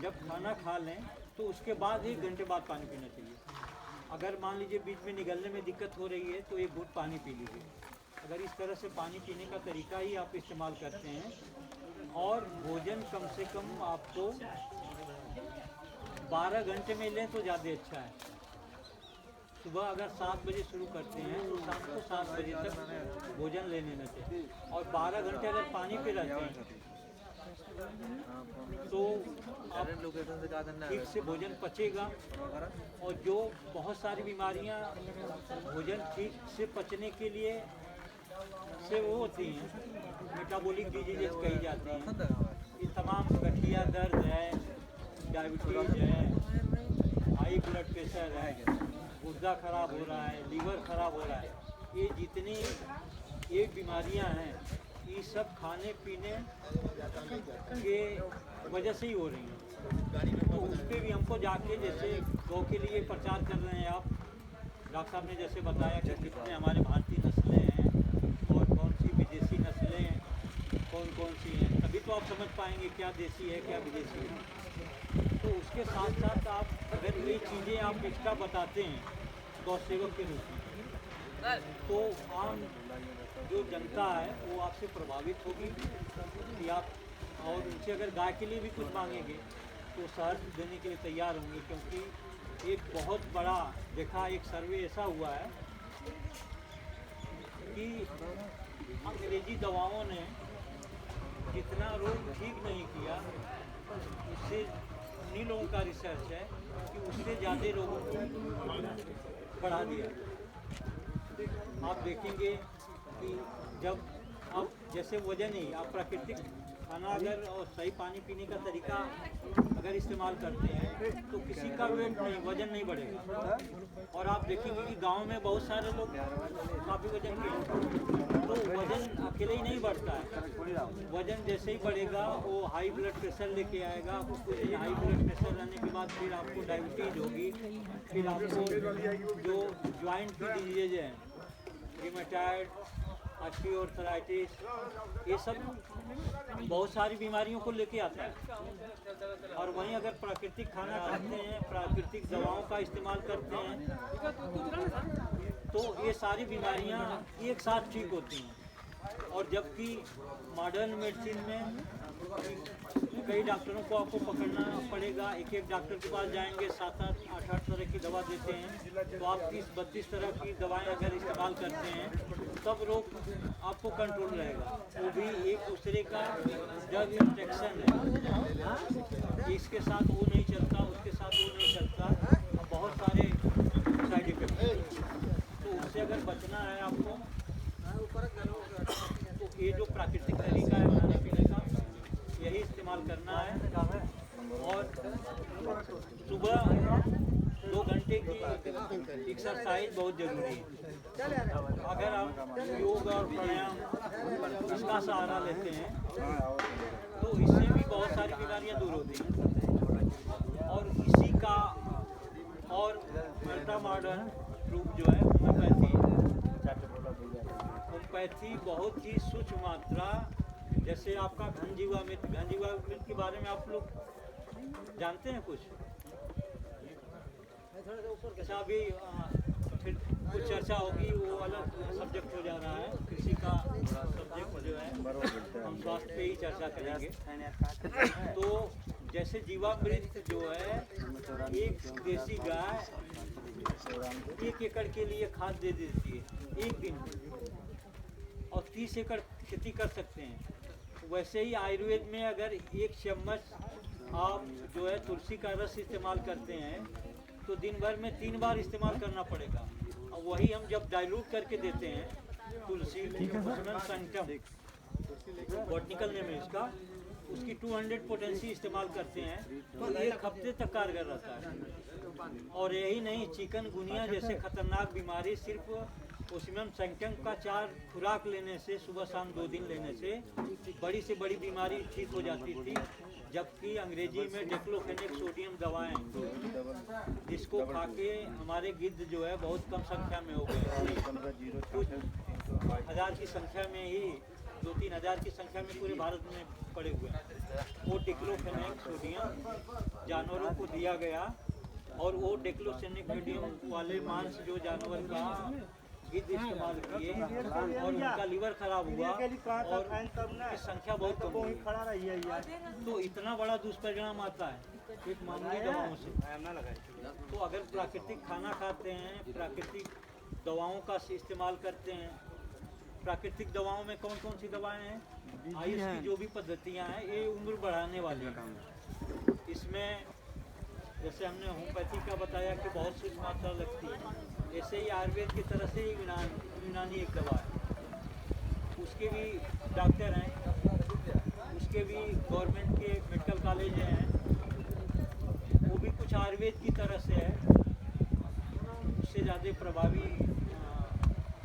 जब खाना खा लें तो उसके बाद 1 घंटे बाद पानी पीना चाहिए। अगर मान लीजिए बीच में निगलने में दिक्कत हो रही है तो 1 घूंट पानी पी लीजिए। अगर इस तरह से पानी पीने का तरीका ही आप इस्तेमाल करते हैं, और भोजन कम से कम आपको 12 घंटे में लें तो ज़्यादा अच्छा है। सुबह अगर 7 बजे शुरू करते हैं तो शाम को 7 बजे तक भोजन ले लेना चाहिए। और 12 घंटे अगर पानी पे रहते हैं तो आप ठीक से भोजन पचेगा। और जो बहुत सारी बीमारियां भोजन ठीक से पचने के लिए से वो होती हैं, मेटाबॉलिक डिजीजेस कही जाती हैं। ये तमाम गठिया दर्द है, डायबिटीज़ है, हाई ब्लड प्रेशर है, गुर्दा खराब हो रहा है, लीवर खराब हो रहा है, ये जितनी ये बीमारियां हैं ये सब खाने पीने के वजह से ही हो रही हैं। तो उस पर भी हमको जाके, जैसे गौ के लिए प्रचार कर रहे हैं आप, डॉक्टर साहब ने जैसे बताया कि कितने हमारे भारतीय नस्लें हैं और कौन सी विदेशी नस्लें कौन कौन सी हैं, तभी तो आप समझ पाएंगे क्या देसी है क्या विदेशी है। तो उसके साथ साथ आप अगर ये चीज़ें आप एक्स्ट्रा बताते हैं गौ सेवक के रूप में, तो आम जो जनता है वो आपसे प्रभावित होगी कि आप, और उनसे अगर गाय के लिए भी कुछ मांगेंगे तो शहर देने के लिए तैयार होंगे। क्योंकि एक बहुत बड़ा देखा, एक सर्वे ऐसा हुआ है कि अंग्रेजी दवाओं ने जितना रोग ठीक नहीं किया, उससे उन्हीं लोगों का रिसर्च है कि उससे ज़्यादा रोगों को बढ़ा दिया। आप देखेंगे कि जब आप जैसे वजन ही आप प्राकृतिक खाना अगर और सही पानी पीने का तरीका अगर इस्तेमाल करते हैं तो किसी का वेट नहीं, वजन नहीं बढ़ेगा। और आप देखेंगे कि गांव में बहुत सारे लोग काफ़ी वजन के हैं, तो वजन अकेले ही नहीं बढ़ता है। वजन जैसे ही बढ़ेगा वो हाई ब्लड प्रेशर लेके आएगा, कुछ हाई ब्लड प्रेशर रहने के बाद फिर आपको डायबिटीज होगी, फिर आपको जो ज्वाइंट की डिजीज हैं, रिमेटॉइड, ऑस्टियोआर्थराइटिस, ये सब बहुत सारी बीमारियों को लेके आता है। और वहीं अगर प्राकृतिक खाना खाते हैं, प्राकृतिक दवाओं का इस्तेमाल करते हैं तो ये सारी बीमारियां एक साथ ठीक होती हैं। और जबकि मॉडर्न मेडिसिन में कई डॉक्टरों को आपको पकड़ना पड़ेगा, एक एक डॉक्टर के पास जाएंगे, 7-8, 8-8 तरह की दवा देते हैं, तो आप 30-32 तरह की दवाएं अगर इस्तेमाल करते हैं तब रोग आपको कंट्रोल रहेगा। वो भी एक दूसरे का ड्रग इंट्रैक्शन है, इसके साथ वो नहीं चलता, उसके साथ वो नहीं चलता, बहुत सारे साइड इफेक्ट हैं। तो उससे अगर बचना है आपको तो ये जो प्राकृतिक तरीका है खाने पीने का, यही इस्तेमाल करना है। और सुबह 2 घंटे की एक्सरसाइज बहुत ज़रूरी है। अगर आप योग और प्राणायाम इसका सहारा लेते हैं तो इससे भी बहुत सारी बीमारियां दूर होती हैं। और इसी का और अल्ट्रा मॉडर्न रूप जो है होम्योपैथी बहुत ही सूक्ष्म मात्रा, जैसे आपका घनजीवामृत के बारे में आप लोग जानते हैं कुछ? अच्छा, अभी फिर कुछ चर्चा होगी, वो अलग सब्जेक्ट हो जा रहा है। कृषि का सब्जेक्ट जो है हम स्वास्थ्य पे ही चर्चा करेंगे। तो जैसे जीवामृत जो है, एक देसी गाय 1 एकड़ के लिए खाद दे देती है 1 दिन में, और 30 एकड़ खेती कर सकते हैं। वैसे ही आयुर्वेद में अगर 1 चम्मच आप जो है तुलसी का रस इस्तेमाल करते हैं तो दिन भर में 3 बार इस्तेमाल करना पड़ेगा। और वही हम जब डाइल्यूट करके देते हैं तुलसी संगम, बॉटनिकल नेम है इसका, उसकी 200 पोटेंसी इस्तेमाल करते हैं तो 1 हफ्ते तक कारगर रहता है। और यही नहीं, चिकनगुनिया जैसे खतरनाक बीमारी सिर्फ ओसिमियम सैंक्टम का 4 खुराक लेने से, सुबह शाम 2 दिन लेने से बड़ी से बड़ी बीमारी ठीक हो जाती थी। जबकि अंग्रेजी में डिक्लोफेनेक सोडियम दवाएं, जिसको खा के हमारे गिद्ध जो है बहुत कम संख्या में हो गए, कुछ हज़ार की संख्या में ही, 2-3 हज़ार की संख्या में पूरे भारत में पड़े हुए हैं। वो डिक्लोफेनेक सोडियम जानवरों को दिया गया, और वो डिक्लोफेनेक सोडियम वाले मांस जो जानवर का गिद्ध इस्तेमाल किए और उनका लीवर खराब हुआ और उनकी संख्या बहुत कम हुई। तो इतना बड़ा दुष्परिणाम आता है एक मामूली दवाओं से। तो अगर प्राकृतिक खाना खाते हैं, प्राकृतिक दवाओं का इस्तेमाल करते हैं, प्राकृतिक दवाओं में कौन कौन सी दवाएं हैं, आयुष की जो भी पद्धतियां हैं, ये उम्र बढ़ाने वाली हैं। इसमें जैसे हमने होम्योपैथी का बताया कि बहुत सूक्ष्म मात्रा लगती है, ऐसे ही आयुर्वेद की तरह से यूनानी एक दवा है, उसके भी डॉक्टर हैं, उसके भी गवर्नमेंट के मेडिकल कॉलेज हैं, वो भी कुछ आयुर्वेद की तरह से है, उससे ज़्यादा प्रभावी,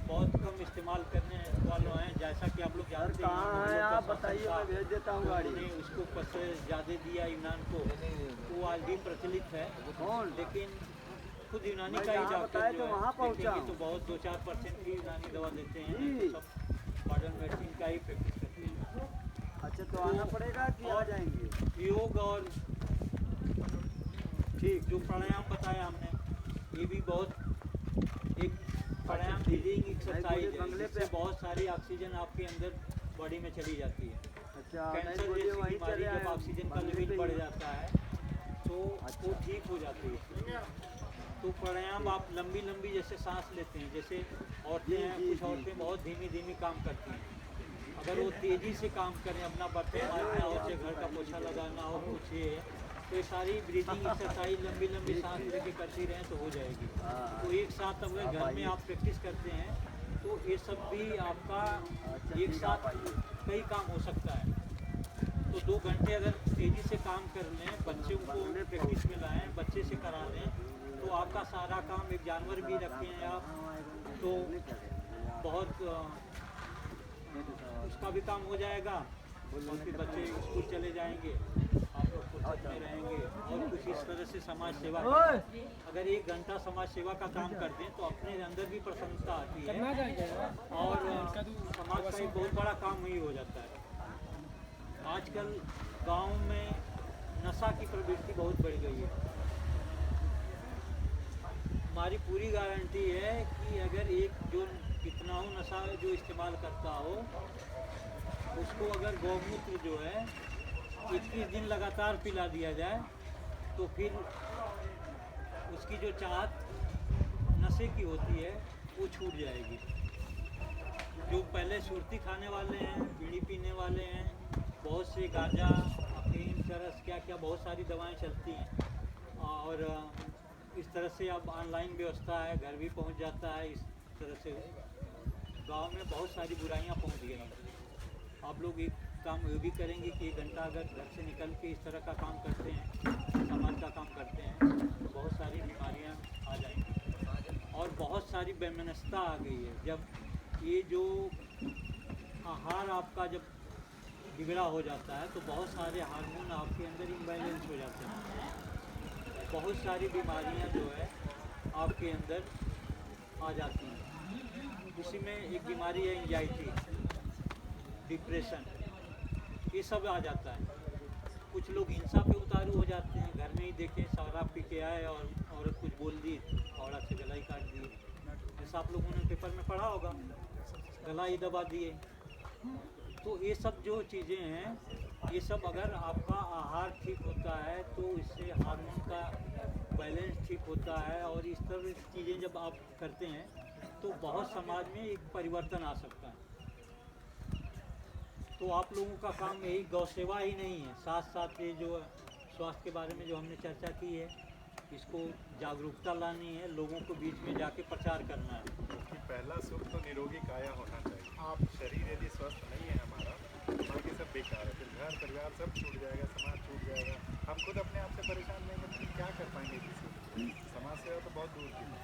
बहुत कम इस्तेमाल करने वालों हैं। जैसा कि आप लोग जानते हैं, आप बताइए, मैं भेज देता हूँ गाड़ी। ने उसको पैसे ज़्यादा दिया यूनान को, वो आज भी प्रचलित है। लेकिन खुद यूनानी का ही डॉक्टर जो है देखेंगे तो बहुत 2-4% की यूनानी दवा देते हैं, तो सब मॉडर्न मेडिसिन का ही प्रैक्टिस करते हैं। अच्छा, तो आना पड़ेगा कि आ जाएंगे? योग और ठीक जो प्राणायाम बताया हमने, ये भी बहुत एक प्राणायाम ब्रीदिंग एक्सरसाइज है, जिससे बहुत सारी ऑक्सीजन आपके अंदर बॉडी में चली जाती है। अच्छा, कैंसर जैसी बीमारी जब ऑक्सीजन का लेवल बढ़ जाता है तो वो ठीक हो जाती है। तो प्राणायाम आप लंबी लंबी जैसे सांस लेते हैं, जैसे औरतें हैं, कुछ औरतें बहुत धीमी धीमी काम करती हैं, अगर वो तेज़ी से काम करें, अपना बर्तन मारना हो, चाहे घर का पोछा लगाना हो, कुछ ये तो ये सारी ब्रीदिंग एक्सरसाइज लंबी लंबी सांस लेके करती रहें तो हो जाएगी। तो एक साथ अगर घर में आप प्रैक्टिस करते हैं तो ये सब भी आपका एक साथ कई काम हो सकता है। तो 2 घंटे अगर तेज़ी से काम कर लें, बच्चों को प्रैक्टिस में लाएँ, बच्चे से करा लें, तो आपका सारा काम, एक जानवर भी रखे हैं आप तो बहुत उसका भी काम हो जाएगा और फिर बच्चे स्कूल चले जाएंगे, आप लोग फुर्सत में रहेंगे। और कुछ इस तरह से समाज सेवा अगर 1 घंटा समाज सेवा का काम कर दें तो अपने अंदर भी प्रसन्नता आती है और समाज का एक बहुत बड़ा काम ही हो जाता है। आजकल गांव में नशा की प्रवृत्ति बहुत बढ़ गई है। हमारी पूरी गारंटी है कि अगर एक जो कितना हो नशा जो इस्तेमाल करता हो, उसको अगर गौमूत्र जो है 21 दिन लगातार पिला दिया जाए तो फिर उसकी जो चाहत नशे की होती है वो छूट जाएगी। जो पहले सुरती खाने वाले हैं, बीड़ी पीने वाले हैं, बहुत से गांजा, अफीम, चरस, क्या क्या बहुत सारी दवाएं चलती हैं और इस तरह से अब ऑनलाइन व्यवस्था है, घर भी पहुंच जाता है। इस तरह से गांव में बहुत सारी बुराइयां पहुंच गई हैं। आप लोग एक काम ये भी करेंगे कि 1 घंटा अगर घर से निकल के इस तरह का काम करते हैं, समाज का काम करते हैं, तो बहुत सारी बीमारियां आ जाएंगी और बहुत सारी वैमनस्यता आ गई है। जब ये जो आहार आपका जब बिगड़ा हो जाता है तो बहुत सारे हार्मोन आपके अंदर इम्बैलेंस हो जाते हैं, बहुत सारी बीमारियां जो है आपके अंदर आ जाती हैं। उसी में एक बीमारी है एंजाइटी, डिप्रेशन, ये सब आ जाता है। कुछ लोग हिंसा पे उतारू हो जाते हैं, घर में ही देखें शराब पी के आए और औरत कुछ बोल दी, औरत से गला ही काट दिए, जैसा आप लोगों ने पेपर में पढ़ा होगा, गला ही दबा दिए। तो ये सब जो चीज़ें हैं, ये सब अगर आपका आहार ठीक होता है तो इससे हार्मोन का बैलेंस ठीक होता है और इस तरह की चीज़ें जब आप करते हैं तो बहुत समाज में एक परिवर्तन आ सकता है। तो आप लोगों का काम यही गौ सेवा ही नहीं है, साथ साथ ये जो स्वास्थ्य के बारे में जो हमने चर्चा की है, इसको जागरूकता लानी है, लोगों को बीच में जाके प्रचार करना है। क्योंकि पहला सुख तो निरोगी काया होना चाहिए। आप शरीर यदि स्वस्थ नहीं है हमारा, बाकी सब बेकार है, फिर घर परिवार सब छूट जाएगा, समाज छूट जाएगा। हम खुद अपने आप से परेशान नहीं हैं तो क्या कर पाएंगे किसी। समाज सेवा तो बहुत दूर की है।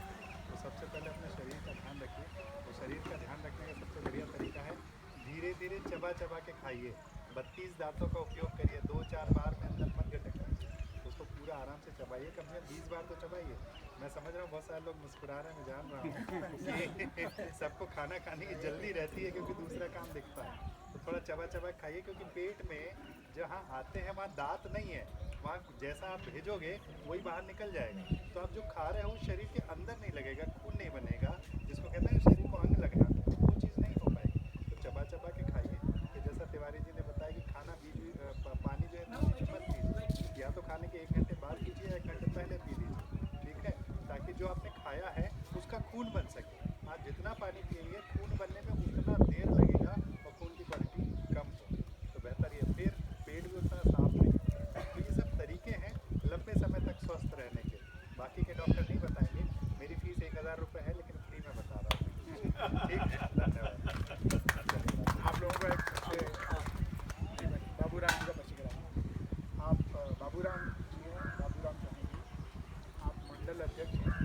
तो सबसे पहले अपने शरीर का ध्यान रखिए। तो शरीर का ध्यान रखने का सबसे बढ़िया तरीका है धीरे धीरे चबा चबा के खाइए। 32 दांतों का उपयोग करिए, 2-4 बार में अंदर मत गटकाइए, उसको पूरा आराम से चबाइए, कम से कम 20 बार तो चबाइए। मैं समझ रहा हूँ बहुत सारे लोग मुस्कुरा रहे हैं, मैं जान रहा हूँ सबको खाना खाने की जल्दी रहती है क्योंकि दूसरा काम दिखता है। तो थोड़ा चबा चबा खाइए क्योंकि पेट में जहाँ आते हैं वहाँ दांत नहीं है, वहाँ जैसा आप भेजोगे वही बाहर निकल जाएगा। तो आप जो खा रहे हो शरीर के अंदर नहीं लगेगा, खून नहीं बनेगा, जिसको कहते हैं शरीर को अंग लगना, वो चीज़ नहीं हो पाएगी। तो चबा चबा के खाइए। कि जैसा तिवारी जी ने बताया कि खाना पानी जो है बीच मत पीजिए, या तो खाने के 1 घंटे बाद पीजिए, 1 घंटे पहले पी लीजिए, ठीक है, ताकि जो आपने खाया है उसका खून बन सके। आप जितना पानी पिएंगे खून बनने में उतना देर लगेगा और खून की क्वालिटी कम होगी, तो बेहतर ये, फिर पेट भी उतना साफ नहीं। तो ये सब तरीके हैं लंबे समय तक स्वस्थ रहने के। बाकी के डॉक्टर नहीं बताएंगे, मेरी फीस 1000 रुपये है लेकिन फ्री में बता रहा हूँ। ठीक है, धन्यवाद। आप लोगों का एक बाबूराम जी का परिचय कराएं। आप बाबूराम जी हैं, बाबूराम चाहेंगे, आप मंडल अध्यक्ष हैं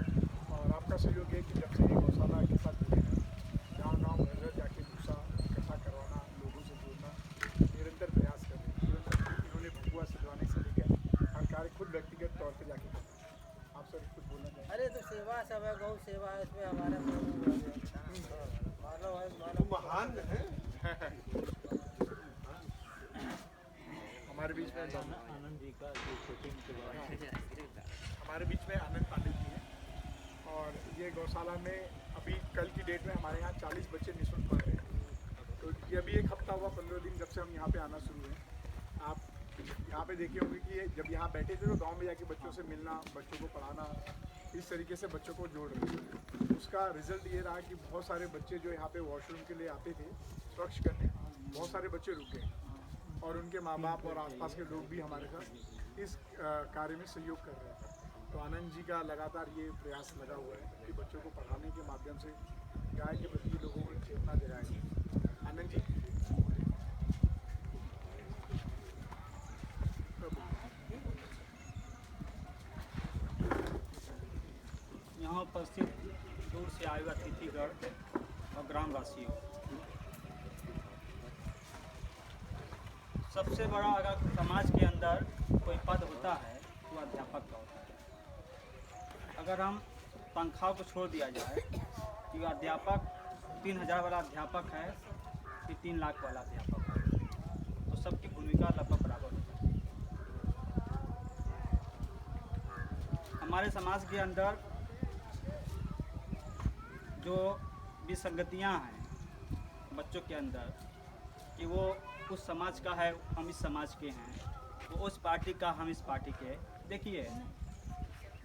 और आपका सहयोग है कि जब से ये गौशाला के साथ जुड़े हैं, गाँव घर घर जाके भूसा इकट्ठा करवाना, लोगों से जुड़ना, निरंतर प्रयास कर रहे हैं। इन्होंने भगुआ सिलवाने से लेकर हर कार्य खुद व्यक्तिगत तौर पर जाके करते हैं। आप सर कुछ बोलना चाहेंगे? अरे तो सेवा सब है, गौ सेवा है, इसमें हमारा महान है। हमारे बीच में आनंद जी का जो कोचिंग के बारे में हमारे बीच में आनंद पांडे जी हैं और ये गौशाला में अभी कल की डेट में हमारे यहाँ 40 बच्चे निःशुल्क पढ़ रहे हैं। तो ये अभी 1 हफ्ता हुआ, 15 दिन जब से हम यहाँ पे आना शुरू हैं। आप यहाँ पे देखे होंगे कि जब यहाँ बैठे थे तो गांव में जाके बच्चों से मिलना, बच्चों को पढ़ाना, इस तरीके से बच्चों को जोड़ रहे हैं। उसका रिजल्ट ये रहा कि बहुत सारे बच्चे जो यहाँ पे वॉशरूम के लिए आते थे स्वच्छ करने, बहुत सारे बच्चे रुक गए और उनके माँ बाप और आसपास के लोग भी हमारे साथ इस कार्य में सहयोग कर रहे हैं। तो आनंद जी का लगातार ये प्रयास लगा हुआ है कि बच्चों को पढ़ाने के माध्यम से गाय के प्रति लोगों को चेतना जगाए। आनंद जी यहाँ उपस्थित दूर से आए हुए अतिथिगण और ग्रामवासियों, सबसे बड़ा अगर समाज के अंदर कोई पद होता है तो अध्यापक का होता है। अगर हम तनख्वाह को छोड़ दिया जाए कि अध्यापक 3000 वाला अध्यापक है कि 3 लाख वाला अध्यापक है, तो सबकी भूमिका लगभग बराबर होती है। हमारे समाज के अंदर जो विसंगतियाँ हैं बच्चों के अंदर कि वो उस समाज का है, हम इस समाज के हैं, वो उस पार्टी का, हम इस पार्टी के। देखिए,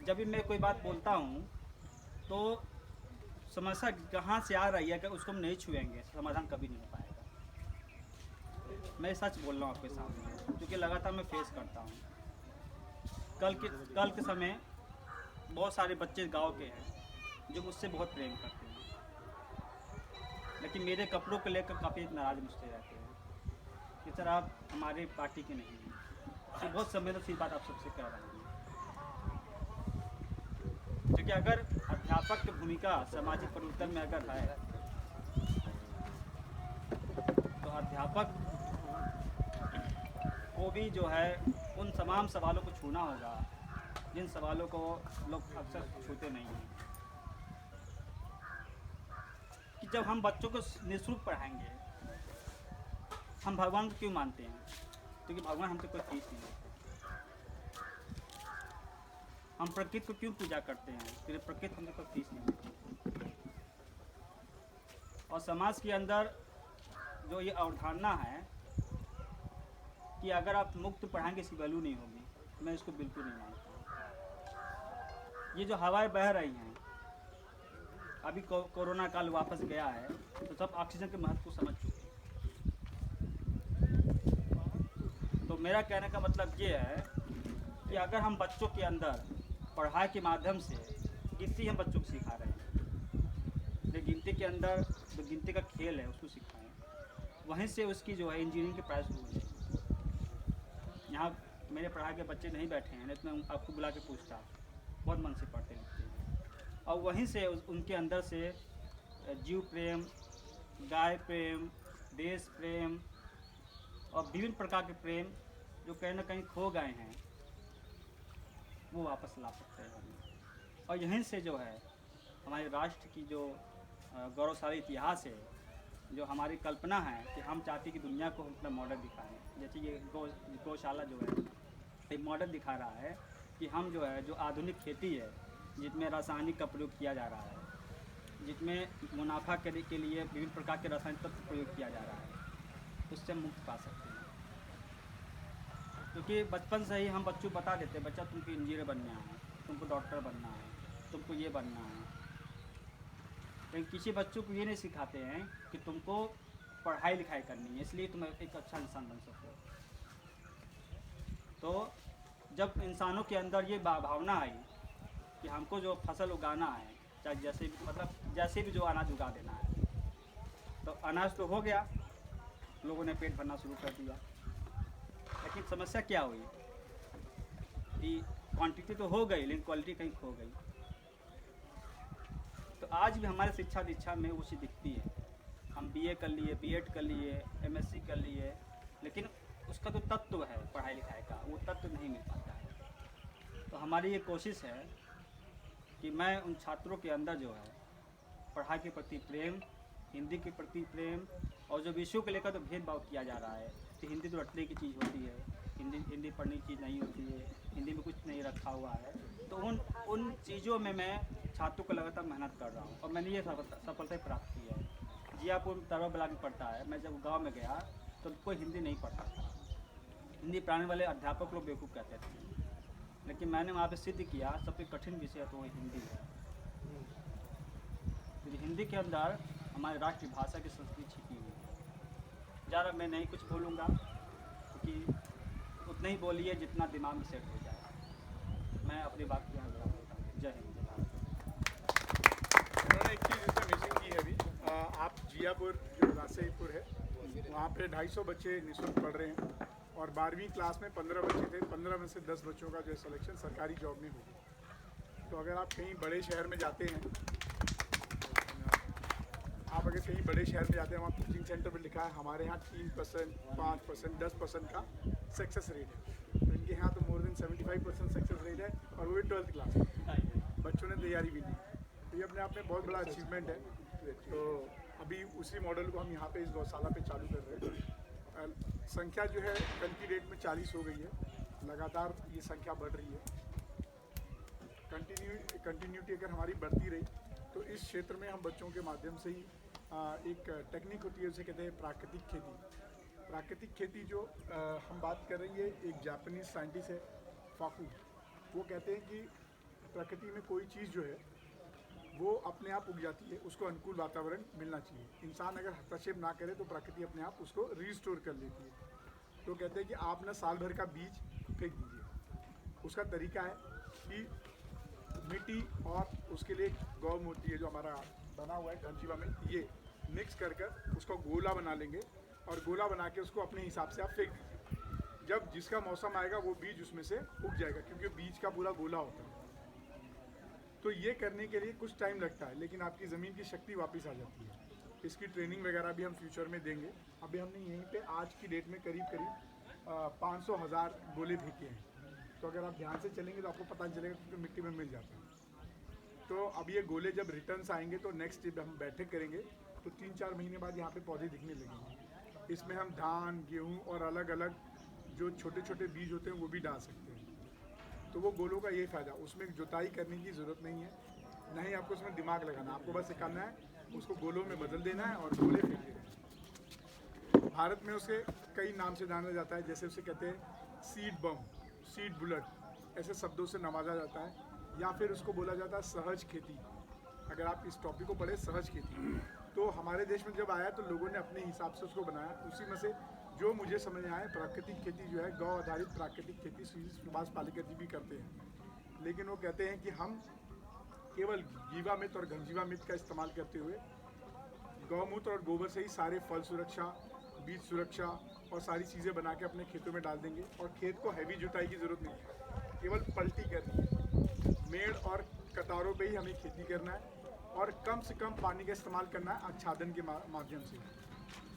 जब भी मैं कोई बात बोलता हूँ तो समस्या कहाँ से आ रही है कि उसको हम नहीं छुएंगे, समाधान कभी नहीं हो पाएगा। मैं सच बोल रहा हूँ आपके सामने, क्योंकि लगातार मैं फेस करता हूँ। कल के समय बहुत सारे बच्चे गांव के हैं जो मुझसे बहुत प्रेम करते हैं, लेकिन मेरे कपड़ों को लेकर काफ़ी नाराज़ मुझसे रहते हैं कि सर आप हमारे पार्टी के नहीं हैं। ये बहुत संवेदनशील बात आप सबसे कह रहा हूँ, क्योंकि अगर अध्यापक की भूमिका सामाजिक परिवर्तन में अगर है तो अध्यापक को भी जो है उन तमाम सवालों को छूना होगा जिन सवालों को लोग अक्सर छूते नहीं हैं। कि जब हम बच्चों को निःशुल्क पढ़ाएंगे, हम भगवान को क्यों मानते हैं? क्योंकि भगवान हमसे कोई फीस नहीं लेते। हम प्रकृति को क्यों पूजा करते हैं? क्योंकि प्रकृति हमसे कोई फीस नहीं लेती। और समाज के अंदर जो ये अवधारणा है कि अगर आप मुफ्त पढ़ाएंगे इसकी वैल्यू नहीं होगी, मैं इसको बिल्कुल नहीं मानता। ये जो हवाएं बह रही हैं, अभी कोरोना काल वापस गया है तो सब ऑक्सीजन के महत्व को समझ चुके हैं। तो मेरा कहने का मतलब ये है कि अगर हम बच्चों के अंदर पढ़ाई के माध्यम से गिनती हम बच्चों को सिखा रहे हैं, जो गिनती के अंदर जो गिनती का खेल है उसको सिखाएं, वहीं से उसकी जो है इंजीनियरिंग की पढ़ाई शुरू हो जाएगी। यहाँ मेरे पढ़ाई के बच्चे नहीं बैठे हैं, नहीं तो मैं आपको बुला के पूछता, बहुत मन से पढ़ते लिखते हैं। और वहीं से उनके अंदर से जीव प्रेम, गाय प्रेम, देश प्रेम और विभिन्न प्रकार के प्रेम जो कहीं ना कहीं खो गए हैं वो वापस ला सकते हैं हम। और यहीं से जो है हमारे राष्ट्र की जो गौरवशाली इतिहास है, जो हमारी कल्पना है कि हम चाहते कि दुनिया को हम अपना मॉडल दिखाएं। जैसे ये गौशाला जो है एक मॉडल दिखा रहा है कि हम जो है जो आधुनिक खेती है जिसमें रासायनिक का प्रयोग किया जा रहा है, जिसमें मुनाफा के लिए विभिन्न प्रकार के रासायनिक तत्व प्रयोग किया जा रहा है, उससे हम मुक्त पा सकते हैं। क्योंकि बचपन से ही हम बच्चों को बता देते हैं, बच्चा तुमको इंजीनियर बनना है, तुमको डॉक्टर बनना है, तुमको ये बनना है। लेकिन किसी बच्चों को ये नहीं सिखाते हैं कि तुमको पढ़ाई लिखाई करनी है, इसलिए तुम एक अच्छा इंसान बन सको। तो जब इंसानों के अंदर ये भावना आई कि हमको जो फसल उगाना है, चाहे जैसे भी मतलब जैसे भी जो अनाज उगा देना है, तो अनाज तो हो गया, लोगों ने पेट भरना शुरू कर दिया। लेकिन समस्या क्या हुई कि क्वांटिटी तो हो गई लेकिन क्वालिटी कहीं खो गई। तो आज भी हमारे शिक्षा दीक्षा में वो चीज़ दिखती है। हम बीए कर लिए, बीएड कर लिए, एमएससी कर लिए, लेकिन उसका जो तत्व है पढ़ाई लिखाई का, वो तत्व नहीं मिल पाता है। तो हमारी ये कोशिश है कि मैं उन छात्रों के अंदर जो है पढ़ाई के प्रति प्रेम, हिंदी के प्रति प्रेम, और जो विषयों को लेकर तो भेदभाव किया जा रहा है कि हिंदी तो रटने की चीज़ होती है, हिंदी पढ़ने की चीज़ नहीं होती है, हिंदी में कुछ नहीं रखा हुआ है। तो उन चीज़ों में मैं छात्रों को लगातार मेहनत कर रहा हूँ और मैंने ये सफलता प्राप्त की है। जियापुर तरवा ब्लॉक में पढ़ता है, मैं जब गाँव में गया तो कोई हिंदी नहीं पढ़ता था। हिंदी पढ़ाने वाले अध्यापक लोग बेवकूफ़ कहते थे, लेकिन मैंने वहाँ पे सिद्ध किया सबसे कठिन विषय तो वो हिंदी है। क्योंकि हिंदी के अंदर हमारी राष्ट्रीय भाषा की संस्कृति छिपी हुई है। ज़्यादा मैं नहीं कुछ बोलूँगा क्योंकि उतना ही बोलिए जितना दिमाग में सेट हो जाए। मैं अपनी बात यहाँ बता देता हूँ। जय हिंद, जय भारत। उन्होंने एक चीज़ इसमें मिसिंग की है अभी। आप जियापुर जो रासेपुर है वहाँ पे 250 बच्चे निःशुल्क पढ़ रहे हैं और 12वीं क्लास में 15 बच्चे थे। 15 में से 10 बच्चों का जो है सिलेक्शन सरकारी जॉब में होगा। तो अगर आप कहीं बड़े शहर में जाते हैं, वहाँ कोचिंग सेंटर पर लिखा है हमारे यहाँ 3%, 5%, 10% का सक्सेस रेट है। तो इनके यहाँ तो मोर देन 75% सक्सेस रेट है और वो भी 12th क्लास में। बच्चों ने तैयारी भी नहीं। तो ये अपने आप में बहुत बड़ा अचीवमेंट है। तो अभी उसी मॉडल को हम यहाँ पे इस गौशाला पे चालू कर रहे हैं। संख्या जो है कल की डेट में 40 हो गई है। लगातार ये संख्या बढ़ रही है। कंटिन्यूटी अगर हमारी बढ़ती रही तो इस क्षेत्र में हम बच्चों के माध्यम से ही एक टेक्निक होती है, उसे कहते हैं प्राकृतिक खेती। प्राकृतिक खेती जो हम बात कर रही है, एक जापानीज साइंटिस्ट है फाकू, वो कहते हैं कि प्रकृति में कोई चीज़ जो है वो अपने आप उग जाती है, उसको अनुकूल वातावरण मिलना चाहिए। इंसान अगर हस्तक्षेप ना करे तो प्रकृति अपने आप उसको रिस्टोर कर लेती है। तो कहते हैं कि आप ना साल भर का बीज फेंक दीजिए। उसका तरीका है कि मिट्टी और उसके लिए गौमूत्र जो हमारा बना हुआ है घनजीवा में, ये मिक्स कर उसको गोला बना लेंगे और गोला बना के उसको अपने हिसाब से आप फेंक दीजिए। जब जिसका मौसम आएगा वो बीज उसमें से उग जाएगा, क्योंकि बीज का पूरा गोला होता है। तो ये करने के लिए कुछ टाइम लगता है, लेकिन आपकी ज़मीन की शक्ति वापस आ जाती है। इसकी ट्रेनिंग वगैरह भी हम फ्यूचर में देंगे। अभी हमने यहीं पे आज की डेट में करीब 500,000 गोले फेंके हैं। तो अगर आप ध्यान से चलेंगे तो आपको पता चलेगा कि मिट्टी में मिल जाता है। तो अब ये गोले जब रिटर्न्स आएंगे तो नेक्स्ट डे हम बैठक करेंगे, तो 3-4 महीने बाद यहाँ पे पौधे दिखने लगेंगे। इसमें हम धान, गेहूँ और अलग अलग जो छोटे छोटे बीज होते हैं वो भी डाल सकते हैं। तो वो गोलों का ये फ़ायदा, उसमें जुताई करने की ज़रूरत नहीं है, ना ही आपको उसमें दिमाग लगाना। आपको बस सिखाना है, उसको गोलों में बदल देना है और गोले फेंक देना है। भारत में उसे कई नाम से जाना जाता है, जैसे उसे कहते हैं सीड बम, सीड बुलेट, ऐसे शब्दों से नवाजा जाता है। या फिर उसको बोला जाता है सहज खेती। अगर आप इस टॉपिक को पढ़े, सहज खेती, तो हमारे देश में जब आया तो लोगों ने अपने हिसाब से उसको बनाया। उसी में से जो मुझे समझ में आया, प्राकृतिक खेती जो है, गौ आधारित प्राकृतिक खेती सुभाष पालेकर जी भी करते हैं। लेकिन वो कहते हैं कि हम केवल जीवामृत और घनजीवामृत का इस्तेमाल करते हुए गौमूत्र और गोबर से ही सारे फल सुरक्षा, बीज सुरक्षा और सारी चीज़ें बना के अपने खेतों में डाल देंगे। और खेत को हैवी जुताई की ज़रूरत नहीं है, केवल पलटी करनी है। मेड़ और कतारों पे ही हमें खेती करना है और कम से कम पानी का इस्तेमाल करना है आच्छादन के माध्यम से।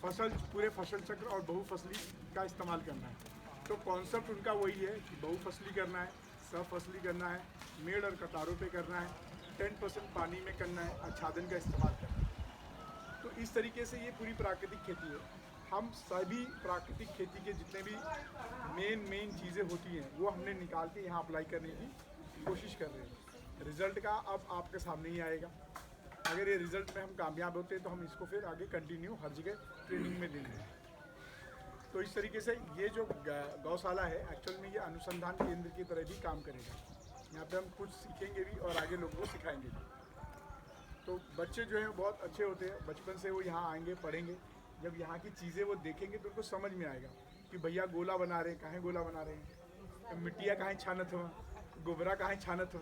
पूरे फसल चक्र और बहुफसली का इस्तेमाल करना है। तो कॉन्सेप्ट उनका वही है कि बहुफसली करना है, सफसली करना है, मेड़ और कतारों पे करना है, 10% पानी में करना है, आच्छादन का इस्तेमाल करना है। तो इस तरीके से ये पूरी प्राकृतिक खेती है। हम सभी प्राकृतिक खेती के जितने भी मेन चीज़ें होती हैं वो हमने निकाल के यहाँ अप्लाई करने की कोशिश कर रहे हैं। रिज़ल्ट का अब आपके सामने ही आएगा। अगर ये रिज़ल्ट में हम कामयाब होते हैं तो हम इसको फिर आगे कंटिन्यू हर जगह ट्रेनिंग में देंगे। तो इस तरीके से ये जो गौशाला है, एक्चुअल में ये अनुसंधान केंद्र की तरह भी काम करेगा। यहाँ पे हम कुछ सीखेंगे भी और आगे लोगों को सिखाएंगे भी। तो बच्चे जो हैं बहुत अच्छे होते हैं, बचपन से वो यहाँ आएंगे, पढ़ेंगे। जब यहाँ की चीज़ें वो देखेंगे तो उनको समझ में आएगा कि भैया गोला बना रहे हैं, कहाँ गोला बना रहे हैं, मिट्टियाँ कहाँ छानत हो, गोबरा कहाँ छानत हो।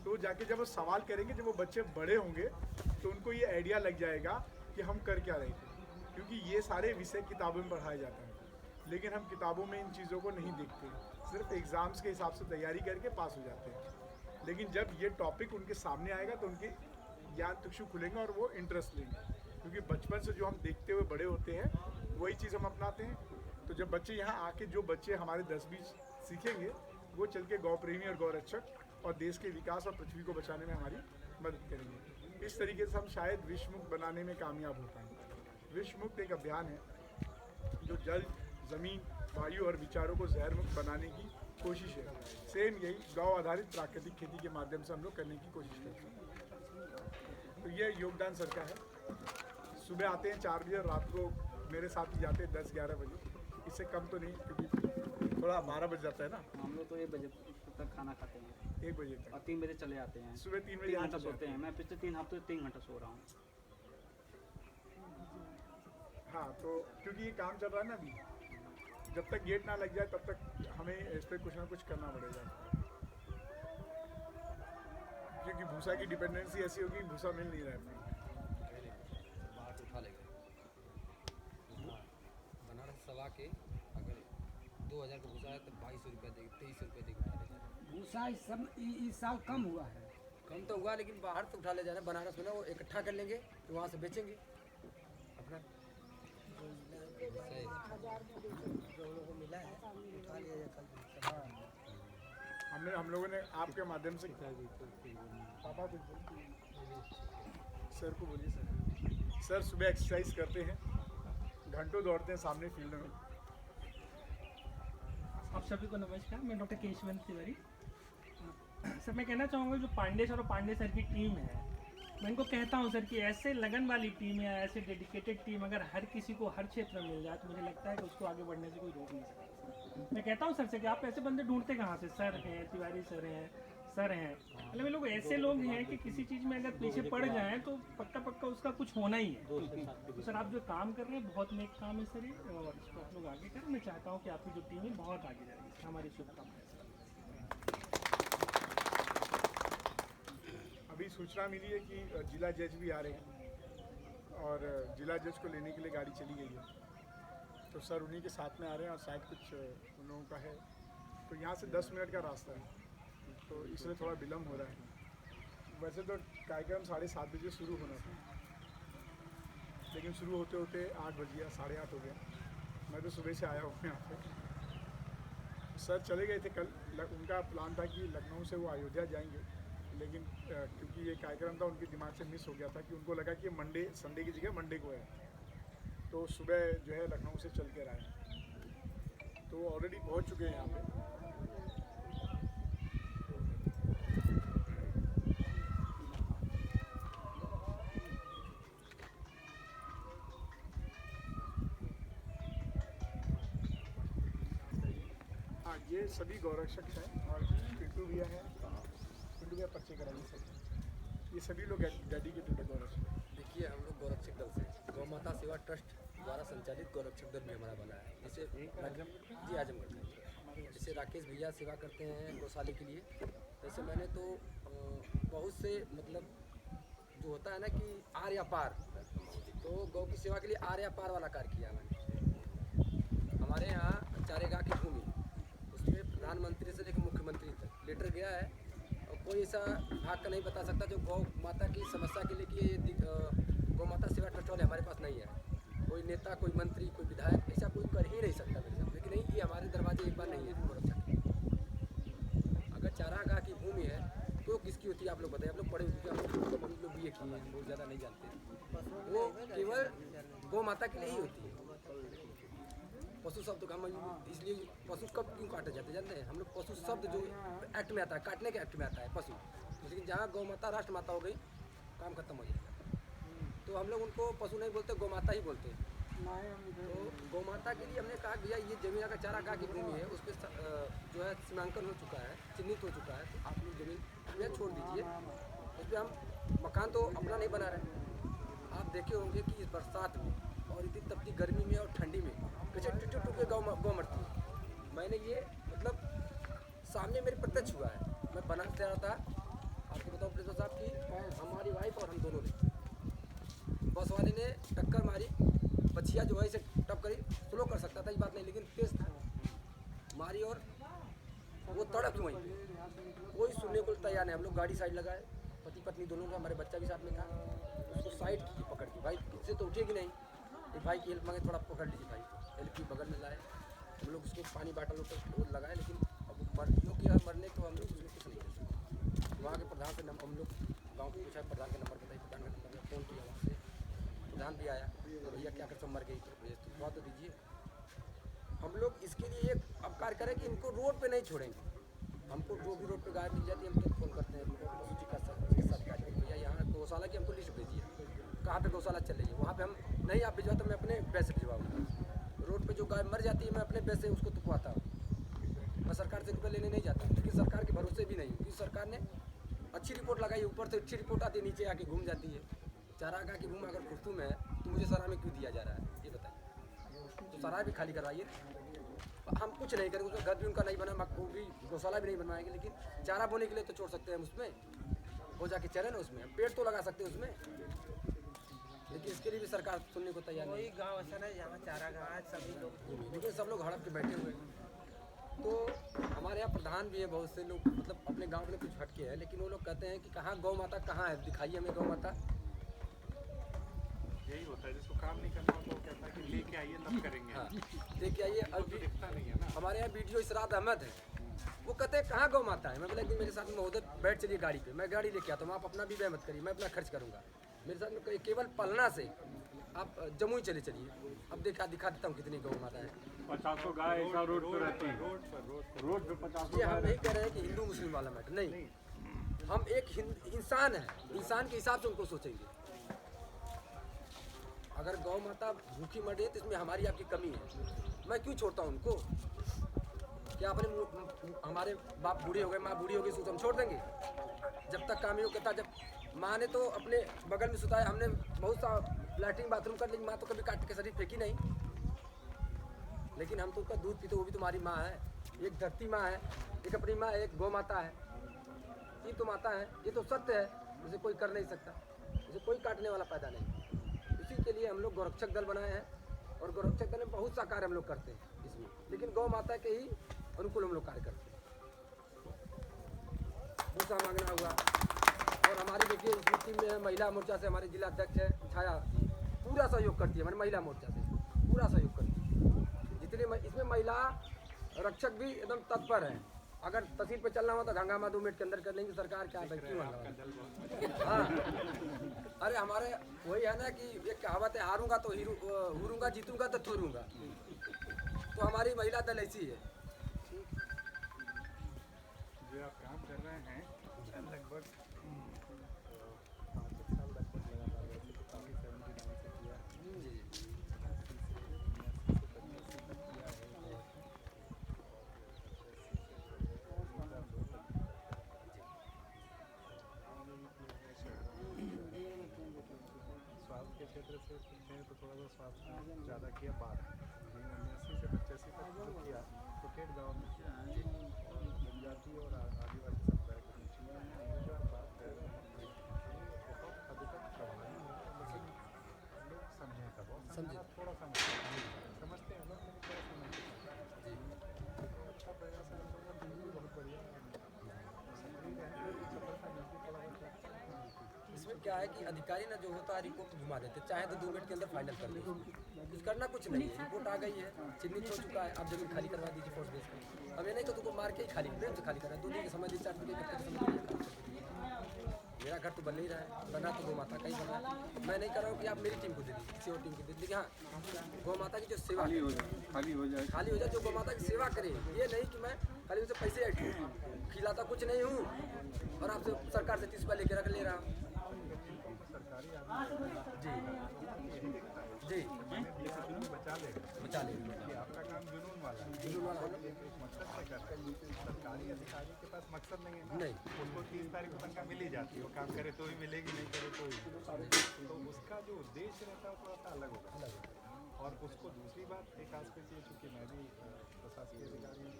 तो जाके जब वो सवाल करेंगे, जब वो बच्चे बड़े होंगे तो उनको ये आइडिया लग जाएगा कि हम कर क्या रहे थे। क्योंकि ये सारे विषय किताबों में पढ़ाए जाते हैं, लेकिन हम किताबों में इन चीज़ों को नहीं देखते, सिर्फ एग्ज़ाम्स के हिसाब से तैयारी करके पास हो जाते हैं। लेकिन जब ये टॉपिक उनके सामने आएगा तो उनके ज्ञान चक्षु खुलेंगे और वो इंटरेस्ट लेंगे। क्योंकि बचपन से जो हम देखते हुए बड़े होते हैं वही चीज़ हम अपनाते हैं। तो जब बच्चे यहाँ आके, जो बच्चे हमारे 10-20 सीखेंगे, वो चल के गौ प्रेमी और गौ रक्षक और देश के विकास और पृथ्वी को बचाने में हमारी मदद करेंगे। इस तरीके से हम शायद विश्व मुक्त बनाने में कामयाब हो पाएंगे। विश्व मुक्त एक अभियान है जो जल, ज़मीन, वायु और विचारों को जहर मुक्त बनाने की कोशिश है। सेम यही गौ आधारित प्राकृतिक खेती के माध्यम से हम लोग करने की कोशिश करते हैं। तो ये योगदान सर का है। सुबह आते हैं 4 बजे और रात को मेरे साथ ही जाते हैं 10-11 बजे। इससे कम तो नहीं, क्योंकि थोड़ा 12 बज जाता है ना, हम लोग तो 1 बजे तक खाना खाते हैं 1 बजे और तक 3 बजे चले आते हैं। सुबह 3 बजे 3 घंटा चले सोते जाते हैं। मैं पिछले 3 हफ्ते से 3 घंटा सो रहा हूँ। हाँ, तो क्योंकि ये काम चल रहा है ना अभी, जब तक गेट ना लग जाए तब तक हमें इस पर कुछ ना कुछ करना पड़ेगा, क्योंकि भूसा की डिपेंडेंसी ऐसी होगी, भूसा मिल नहीं रहा है अपने। बाहर उठा लेगा बनारस सवा के अगर 2000 का भूसा है तो 2200 रुपया देगी, 2300 रुपया देगी उठा ले जाए। भूसा इस साल कम हुआ है। कम तो हुआ लेकिन बाहर से उठा ले जाना, बनारस में ना वो इकट्ठा कर लेंगे तो वहाँ से बेचेंगे अपना। हम लोगों ने आपके माध्यम से पापा को सर को बोलिए सर सुबह एक्सरसाइज करते हैं, घंटों दौड़ते हैं सामने फील्ड में। आप सभी को नमस्कार, मैं डॉक्टर केशवंत तिवारी। सर मैं कहना चाहूँगा जो पांडे सर और पांडे सर की टीम है, मैं इनको कहता हूँ सर कि ऐसे लगन वाली टीम या ऐसे डेडिकेटेड टीम अगर हर किसी को हर क्षेत्र में मिल जाए तो मुझे लगता है कि उसको आगे बढ़ने से कोई रोक नहीं सकता। मैं कहता हूँ सर से कि आप ऐसे बंदे ढूंढते कहाँ से? सर हैं, तिवारी सर हैं, मतलब ये लोग ऐसे लोग हैं कि किसी चीज़ में अगर पीछे पड़ जाएं तो पक्का उसका कुछ होना ही है। तो सर आप जो काम कर रहे हैं बहुत नेक काम है सर ये, और इसको आप लोग आगे करें। मैं चाहता हूँ कि आपकी जो टीम है बहुत आगे जाएगी, इसका हमारी शुभकामनाएं। अभी सूचना मिली है कि जिला जज भी आ रहे हैं और जिला जज को लेने के लिए गाड़ी चली गई है, तो सर उन्हीं के साथ में आ रहे हैं और शायद कुछ उन लोगों का है, तो यहाँ से 10 मिनट का रास्ता है, तो इसलिए थोड़ा विलम्ब हो रहा है। वैसे तो कार्यक्रम 7:30 बजे शुरू होना था, लेकिन शुरू होते होते 8 बज गया, 8:30 हो गया। मैं तो सुबह से आया हूँ यहाँ पे। सर चले गए थे कल, उनका प्लान था कि लखनऊ से वो अयोध्या जाएंगे, लेकिन क्योंकि ये कार्यक्रम था उनके दिमाग से मिस हो गया था कि उनको लगा कि मंडे संडे की जगह मंडे को है, तो सुबह जो है लखनऊ से चल कर आए, तो ऑलरेडी पहुंच चुके हैं यहाँ पे। हाँ, ये सभी गौरक्षक हैं और पिंटू भैया हैं, पिंटू भैया पर्चे कराइए सर। ये सभी लोग डेडिकेटेड है गौरक्षक। देखिए हम लोग गौरक्षक दल से गौ माता सेवा ट्रस्ट द्वारा संचालित गौरक्षक दल भी हमारा बना है। जैसे जी आजमगढ़ में जैसे राकेश भैया सेवा करते हैं गौशाले के लिए, जैसे मैंने तो बहुत से मतलब जो होता है ना कि आर या पार, तो गौ की सेवा के लिए आर या पार वाला कार्य किया मैंने। हमारे यहाँ चारेगाह की भूमि उसमें प्रधानमंत्री से लेकर मुख्यमंत्री तक लेटर गया है, और कोई ऐसा भाग का नहीं बता सकता जो गौ माता की समस्या के लिए कि गौ माता सेवा ट्रस्ट वाले हमारे पास नहीं है। कोई नेता, कोई मंत्री, कोई विधायक ऐसा कोई कर ही नहीं सकता मेरे साथ, लेकिन नहीं, ये हमारे दरवाजे एक बार नहीं है गौरक्षक। अगर चारागाह की भूमि है तो किसकी होती है आप लोग बताइए? आप लोग पढ़े हुए, हम लोग BA किए हैं, बहुत ज़्यादा नहीं जानते। वो केवल गौ माता के लिए ही होती है। पशु शब्द का हम इसलिए पशु कब क्यों काटे जाते जानते हैं? हम लोग पशु शब्द जो एक्ट में आता है, काटने के एक्ट में आता है पशु, लेकिन जहाँ गौ माता राष्ट्र माता हो गई काम खत्म हो जाएगा, तो हम लोग उनको पशु नहीं बोलते, गौ माता ही बोलते हैं। तो गौ माता के लिए हमने कहा भैया ये जमीन अगर चारागाह की भूमि है उस पर जो है सीमांकन हो चुका है, चिन्हित हो चुका है, तो आप लोग जमीन में छोड़ दीजिए। उस पर हम मकान तो अपना नहीं बना रहे। आप देखे होंगे कि इस बरसात में और इतनी तपती गर्मी में और ठंडी में कैसे टूट के गौ मरती है। मैंने ये मतलब सामने मेरे प्रत्यक्ष हुआ है। मैं बनारस से आ रहा था, आपको बताओ प्रिंसिपल साहब की हमारी वाइफ और हम दोनों ने, बस वाले ने टक्कर मारी, बछिया जो है इसे टप करी, स्लो कर सकता था ये बात नहीं, लेकिन तेज था, मारी और वो तड़प वहीं पे। कोई सुनने को तैयार नहीं। हम लोग गाड़ी साइड लगाए, पति पत्नी दोनों का, हमारे बच्चा भी साथ में था, उसको साइड की पकड़ की, भाई इससे तो उठेगी नहीं, एक भाई की हेल्प मांगे, थोड़ा पकड़ लीजिए भाई, हेल्प की बगल में लाए। हम लोग उसको पानी बाटल ऊपर लगाए, लेकिन अब मरने तो हम लोग उसमें कुछ नहीं कर सकते। वहाँ के प्रधान से हम लोग गाँव को पूछा, प्रधान का नंबर बताइए, प्रधान का नंबर में फ़ोन किया, वहाँ से प्रधान भी आया, तो भैया क्या कर सब मर गई, तो भेज तो बात तो दीजिए। हम लोग इसके लिए एक अब कार्य करें कि इनको रोड पे नहीं छोड़ेंगे। हमको जो भी रोड पे गाय मिल जाती है हम तो फ़ोन करते हैं पशु चिकित्सा अधिकारी, भैया यहाँ गौशाला की हमको लिस्ट भेजिए, कहाँ पे गौशाला चल रही है, वहाँ पे हम नहीं आप भिजवा तो मैं अपने पैसे भिजवाऊँगा। रोड पे जो गाय मर जाती है मैं अपने पैसे उसको तुपवाता हूँ, मैं सरकार से रुपये लेने नहीं जाता, लेकिन सरकार के भरोसे भी नहीं, क्योंकि सरकार ने अच्छी रिपोर्ट लगाई, ऊपर से अच्छी रिपोर्ट आती है, नीचे आके घूम जाती है। चारागाह की भूमि अगर खुर्तुम है तो मुझे सराय में क्यों दिया जा रहा है, ये बताइए। तो सराय भी खाली करवाइए, हम कुछ नहीं करेंगे, उसका घर भी उनका नहीं बना, वो भी गौशाला भी नहीं बनवाएंगे, लेकिन चारा बोने के लिए तो छोड़ सकते हैं हम उसमें, वो जाके चले ना उसमें, पेड़ तो लगा सकते हैं उसमें, लेकिन इसके लिए भी सरकार सुनने को तैयार नहीं। गाँव ऐसा है जहाँ चारागाह सभी लोग, लेकिन सब लोग हड़प के बैठे हुए हैं। तो हमारे यहाँ प्रधान भी हैं बहुत से लोग, मतलब अपने गांव में कुछ हटके हैं, लेकिन वो लोग कहते हैं कि कहाँ गौ माता कहाँ है, दिखाइए हमें गौ माता। यही होता है, जिसको काम नहीं करना होता वो कहता है कि लेके आइए तब करेंगे। हाँ, लेके आइए। तो दिखता नहीं है ना। हमारे यहाँ वीडियो इसरात अहमद है, वो कहते हैं कहाँ गौ माता है। मैं बोला कि मेरे साथ में महोदय बैठ चलिए गाड़ी पे, मैं गाड़ी लेके आता हूँ, आप अपना भी व्यय मत करिए, मैं अपना खर्च करूँगा। मेरे साथ में केवल पलना से आप जमुई चले चलिए, अब दिखा देता हूँ कितनी गौ माता है। 50 गाय ऐसा रोड पर रहती है, रोड पे 50 ये हम नहीं कह रहे हैं कि हिंदू मुस्लिम वाला मैटर नहीं, हम एक इंसान है, इंसान के हिसाब से उनको सोचेंगे। अगर गौ माता भूखी मर रही है तो इसमें हमारी आपकी कमी है, मैं क्यों छोड़ता हूँ उनको? क्या अपने हमारे बाप बूढ़े हो गए, माँ बूढ़ी हो गई, सोच हम छोड़ देंगे? जब तक काम योग करता, जब माँ ने तो अपने बगल में सुताया, हमने बहुत सा लैट्रिन बाथरूम कर, लेकिन माँ तो कभी काट के शरीर फेंकी नहीं। लेकिन हम तो उसका दूध पीते, वो भी तुम्हारी माँ है, एक धरती माँ है, एक अपनी माँ है, एक गौ माता है, ये तो माता है, ये तो सत्य है, इसे कोई कर नहीं सकता, इसे कोई काटने वाला पैदा नहीं। इसी के लिए हम लोग गौरक्षक दल बनाए हैं, और गौरक्षक दल में बहुत सा कार्य हम लोग करते हैं इसमें, लेकिन गौ माता के ही अनुकूल हम लोग कार्य करते हैं। भूसा मांगना हुआ, और हमारी देखिए इस टीम में महिला मोर्चा से हमारे जिला अध्यक्ष है छाया, पूरा सहयोग करती है हमारी महिला मोर्चा से, पूरा सहयोग करती है। जितने इसमें महिला रक्षक भी एकदम तत्पर है, अगर तहसील पे चलना हो तो गंगा 2 मिनट के अंदर कर लेंगे, सरकार क्या है क्यों? हाँ, अरे हमारे वही है ना कि एक कहावत है, हारूंगा तो हरूंगा, जीतूंगा तो थूरूंगा, तो हमारी महिला दल ऐसी है। जो आप काम कर रहे हैं लगभग 5 साल लगभग लगातार, वैसे तो काफ़ी 79 से किया स्वास्थ्य के क्षेत्र से पूछे तो थोड़ा सा स्वास्थ्य ज़्यादा किया, बात 1980 से 85 तक जो किया तो खेत गाँव में जनजाति और आदिवासी समुदाय के बीच में जो आप बात कर रहे हैं बहुत हद तक प्रभावी है, लेकिन लोग समझें तब, और समझना थोड़ा समझते हैं लोग, लेकिन थोड़ा समझते हैं। अच्छा प्रयास है, बिल्कुल बहुत बढ़िया, सक्रिय रहेंगे, सफलता मिलती थोड़ा बहुत। इसमें क्या है कि अधिकारी ना जो होता है रिपोर्ट घुमा देते, चाहे तो 2 मिनट के अंदर फाइनल कर दे, कुछ करना कुछ नहीं है, रिपोर्ट आ गई है, चिन्हित हो चुका है, आप जमीन खाली करवा दीजिए फोर्स बेस पर। अब ये नहीं तो तुमको मार के ही खाली, प्रेम से खाली करना, 2 दिन के समय दी, 4 दिन के समय। मेरा घर तो बन नहीं रहा है, बना तो गौ माता का ही बना, मैं नहीं कर रहा हूँ कि आप मेरी टीम को दे दीजिए, किसी और टीम को दे दीजिए। हाँ, गौ माता की जो सेवा खाली हो जाए, जो गौ माता की सेवा करे, ये नहीं कि मैं खाली उनसे पैसे ऐड खिलाता कुछ नहीं हूँ और आपसे सरकार से 30 रुपये लेके रख ले रहा हूँ। जी बचा ले आपका काम जुनून वाला है, जुनून वाला है, एक मकसद से कर रहे हैं। सरकारी अधिकारी के पास मकसद नहीं है ना, नहीं, उसको 30 तारीख को तनख्वाह मिल ही जाती है, वो काम करे तो ही मिलेगी, नहीं करे तो ही। तो उसका जो उद्देश्य रहता है वो थोड़ा सा अलग होगा। और उसको दूसरी बात एक आस्पेक्ट ये, चूँकि मैं भी प्रशासकीय अधिकारी हूँ,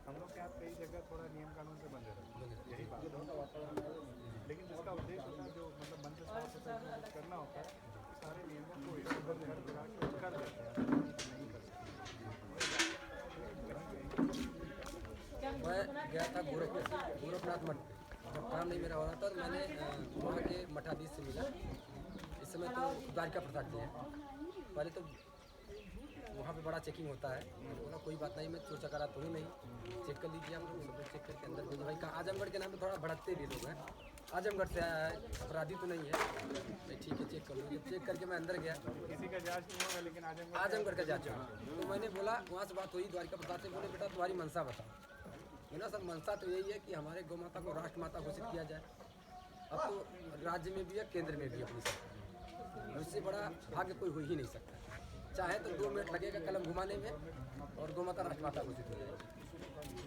हम लोग के यहाँ कई जगह थोड़ा नियम कानून से बंधे रहते, यही बात है। लेकिन जिसका उद्देश्य होता है, जो मतलब मन से साफ सफाई करना होता है, सारे नियमों को इधर उधर घर बुला के कर देते हैं, नहीं कर सकते। मैं गया था गोरखनाथ मठ पे, जब काम नहीं मेरा हो रहा था तो मैंने वहाँ के मठाधीश से मिला। इस समय तो द्वारिका प्रसाद जी हैं, पहले तो वहाँ पे बड़ा चेकिंग होता है, बोला कोई बात नहीं, मैं चोर चकारा तो हूँ नहीं, चेक कर लीजिए, हम लोग सब लोग चेक करके अंदर भेजे। भाई कहा आजमगढ़ के नाम पे थोड़ा भड़कते भी लोग हैं, आजमगढ़ से आया है, अपराधी तो नहीं है, भाई ठीक है चेक कर लो। चेक करके मैं अंदर गया, किसी का जांच नहीं होगा, लेकिन आजमगढ़ का जांच हुआ। तो मैंने बोला, वहाँ से बात हुई द्वारिका प्रसाद से, बोले बेटा तुम्हारी मंशा बताओ। बोला सर मंशा तो यही है कि हमारे गौ माता को राष्ट्र माता घोषित किया जाए। अब तो राज्य में भी है, केंद्र में भी अपनी सरकार, उससे बड़ा भाग्य कोई हो ही नहीं सकता। चाहे तो 2 मिनट लगेगा कलम घुमाने में और गौ माता राष्ट्र माता घोषित हो जाएगी।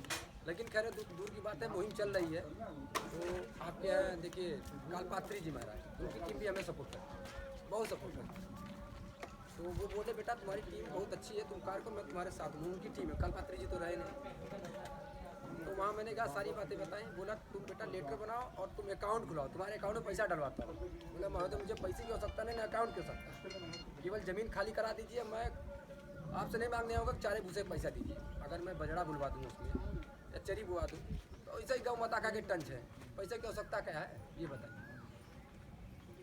लेकिन खैर दूर की बात है, मुहिम चल रही है। तो आपके यहाँ देखिए कालपात्री जी महाराज, उनकी टीम भी हमें सपोर्ट करती है, बहुत सपोर्ट करती है। तो वो बोले बेटा तुम्हारी टीम बहुत अच्छी है, तुम कार को मैं तुम्हारे साथ हूँ। उनकी टीम है, कालपात्री जी तो रहे नहीं। तो वहाँ मैंने कहा सारी बातें बताई। बोला तुम बेटा लेटर बनाओ और तुम अकाउंट खुलाओ, तुम्हारे अकाउंट में पैसा डलवाता हूँ। बोला महोदय मुझे पैसे की आवश्यकता नहीं, अकाउंट की आवश्यकता, केवल ज़मीन खाली करा दीजिए, मैं आपसे नहीं मांगने होगा चारे भूसे पैसा दीजिए। अगर मैं बजड़ा बुलवा दूँ उसमें या चरी बुआ दूँ तो ऐसा ही गौ माता का के टंच है, पैसे की आवश्यकता क्या है ये बताइए।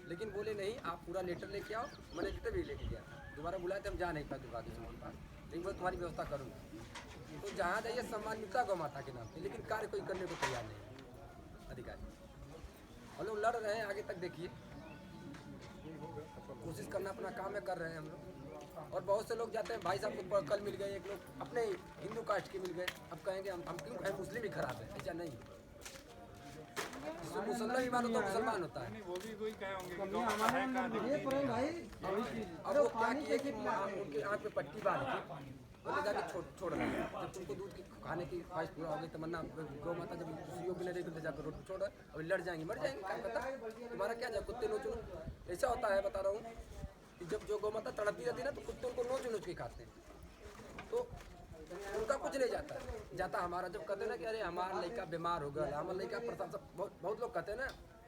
लेकिन बोले नहीं आप पूरा लेटर लेके आओ। मैंने लेटर भी लेके गया, दोबारा बुलाए थे हम जा नहीं पाए दुर्गा के पास, लेकिन मैं तुम्हारी व्यवस्था करूँगा। तो जहाँ जाइए सम्मान मिलता गौ माता के नाम पे, लेकिन कार्य कोई करने को तैयार नहीं अधिकारी। हम लोग लड़ रहे हैं, आगे तक देखिए, कोशिश करना अपना काम है, कर रहे हैं हम लोग। और बहुत से लोग जाते हैं, भाई साहब को कल मिल गए, एक लोग अपने हिंदू कास्ट के मिल गए, अब कहेंगे हम क्यों कहें मुस्लिम ही खराब है, ऐसा नहीं। मुसलमान भी मानो तो मुसलमान होता है। वो भी वही कहे होंगे कि गौ माता है कहाँ दिखती है। अब वो क्या किए कि उनके आँख में पट्टी बांध के बोले जाके छोड़ रहे हैं। जब तुमको दूध की खाने की ख्वाहिश पूरा हो गई, तमन्ना गौ माता जब सहयोग नहीं देगी तो जाकर रोड पर छोड़ रहे, अभी लड़ जाएंगे मर जाएंगे, क्या पता तुम्हारा क्या जाए, कुत्ते नोच नोच। ऐसा होता है बता रहा हूँ कि जब जो गौ माता तड़पती रहती है ना तो कुत्ते उनको नोच नोच के खाते हैं, तो उनका कुछ नहीं जाता हमारा। जब कहते हैं ना कि अरे हमारा लड़का बीमार हो गया, हमारा लड़का परेशान, बहुत लोग कहते हैं ना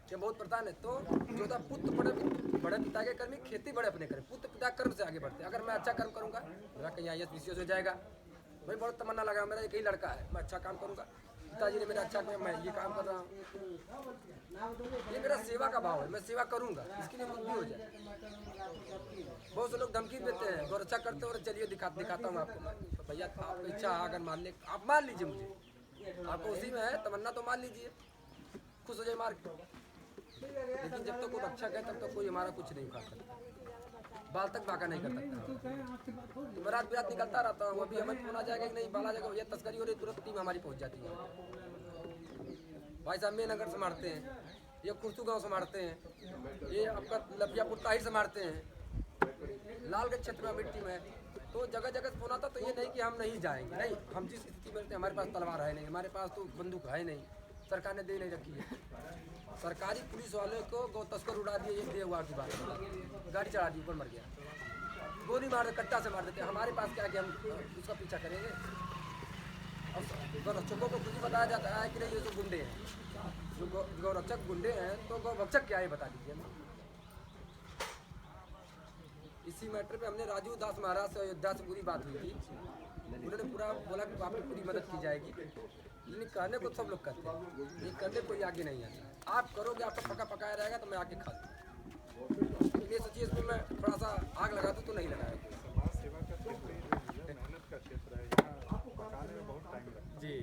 कि बहुत परेशान है, तो जो था पुत्र बड़े पिता के कर्मी, खेती बड़े अपने करें, पुत्र पिता कर्म से आगे बढ़ते हैं। अगर मैं अच्छा कर्म करूँगा मेरा कहीं IAS PCS हो जाएगा, भाई बहुत तमन्ना लगा, मेरा एक ही लड़का है, मैं अच्छा काम करूँगा, पिताजी ने मेरा अच्छा किया, मैं ये काम कर रहा हूँ, ये मेरा सेवा का भाव है, मैं सेवा करूँगा, इसके लिए बुद्धि हो जाए। बहुत से लोग धमकी देते हैं, और अच्छा करते हो, चलिए दिखाता हूँ आपको। तो भैया आपकी इच्छा अगर मान ले, आप मान लीजिए, मुझे आपको उसी में है तमन्ना तो मान लीजिए, खुश हो जाए मार के। लेकिन जब तक वो रक्षक है तब तक कोई हमारा कुछ नहीं उखाड़ सकता, बाल तक बाका नहीं कर सकता। मैं रात बिरात निकलता रहता हूँ, अभी हमें फोन आ जाएगा कि नहीं बाला जगह भैया तस्करी हो रही, तुरंत टीम हमारी पहुँच जाती है। भाई साहब में नगर से मारते हैं, ये कुर्सू गाँव से मारते हैं, ये आपका लफियापुर ताहिर से मारते हैं, लालगंज क्षेत्र में मिट्टी में। तो जगह जगह से फोन आता, तो ये नहीं कि हम नहीं जाएंगे, नहीं, हम जिस स्थिति में रहते हैं, हमारे पास तलवार है नहीं, हमारे पास तो बंदूक है नहीं, सरकार ने दे नहीं रखी है। सरकारी पुलिस वाले को गौ तस्कर उड़ा दिए, एक दे हुआ की बात, गाड़ी चढ़ा दी, ऊपर मर गया, गोली मार कट्टा से मार देते। हमारे पास क्या कि हम उसका पीछा करेंगे। और गौरक्षकों को खुद ही बताया जाता है कि नहीं ये जो गुंडे हैं, जो गौरक्षक गुंडे हैं, तो गौरक्षक क्या है बता दीजिए ना। इसी मैटर पे हमने राजू दास महाराज से अयोध्या से पूरी बात हुई थी, उन्होंने पूरा बोला कि आपकी पूरी मदद की जाएगी, लेकिन कहने को सब लोग करते हैं, ये करने कोई आगे नहीं आता। आप करोगे, आपका पका पकाया रहेगा तो मैं आके खा दूँ। ये सोचिए इसमें मैं थोड़ा सा आग लगा दूँ तो नहीं लगाएगा। समाज सेवा का क्षेत्र है, मेहनत का क्षेत्र है, यहाँ पकाने में बहुत टाइम लगता है जी,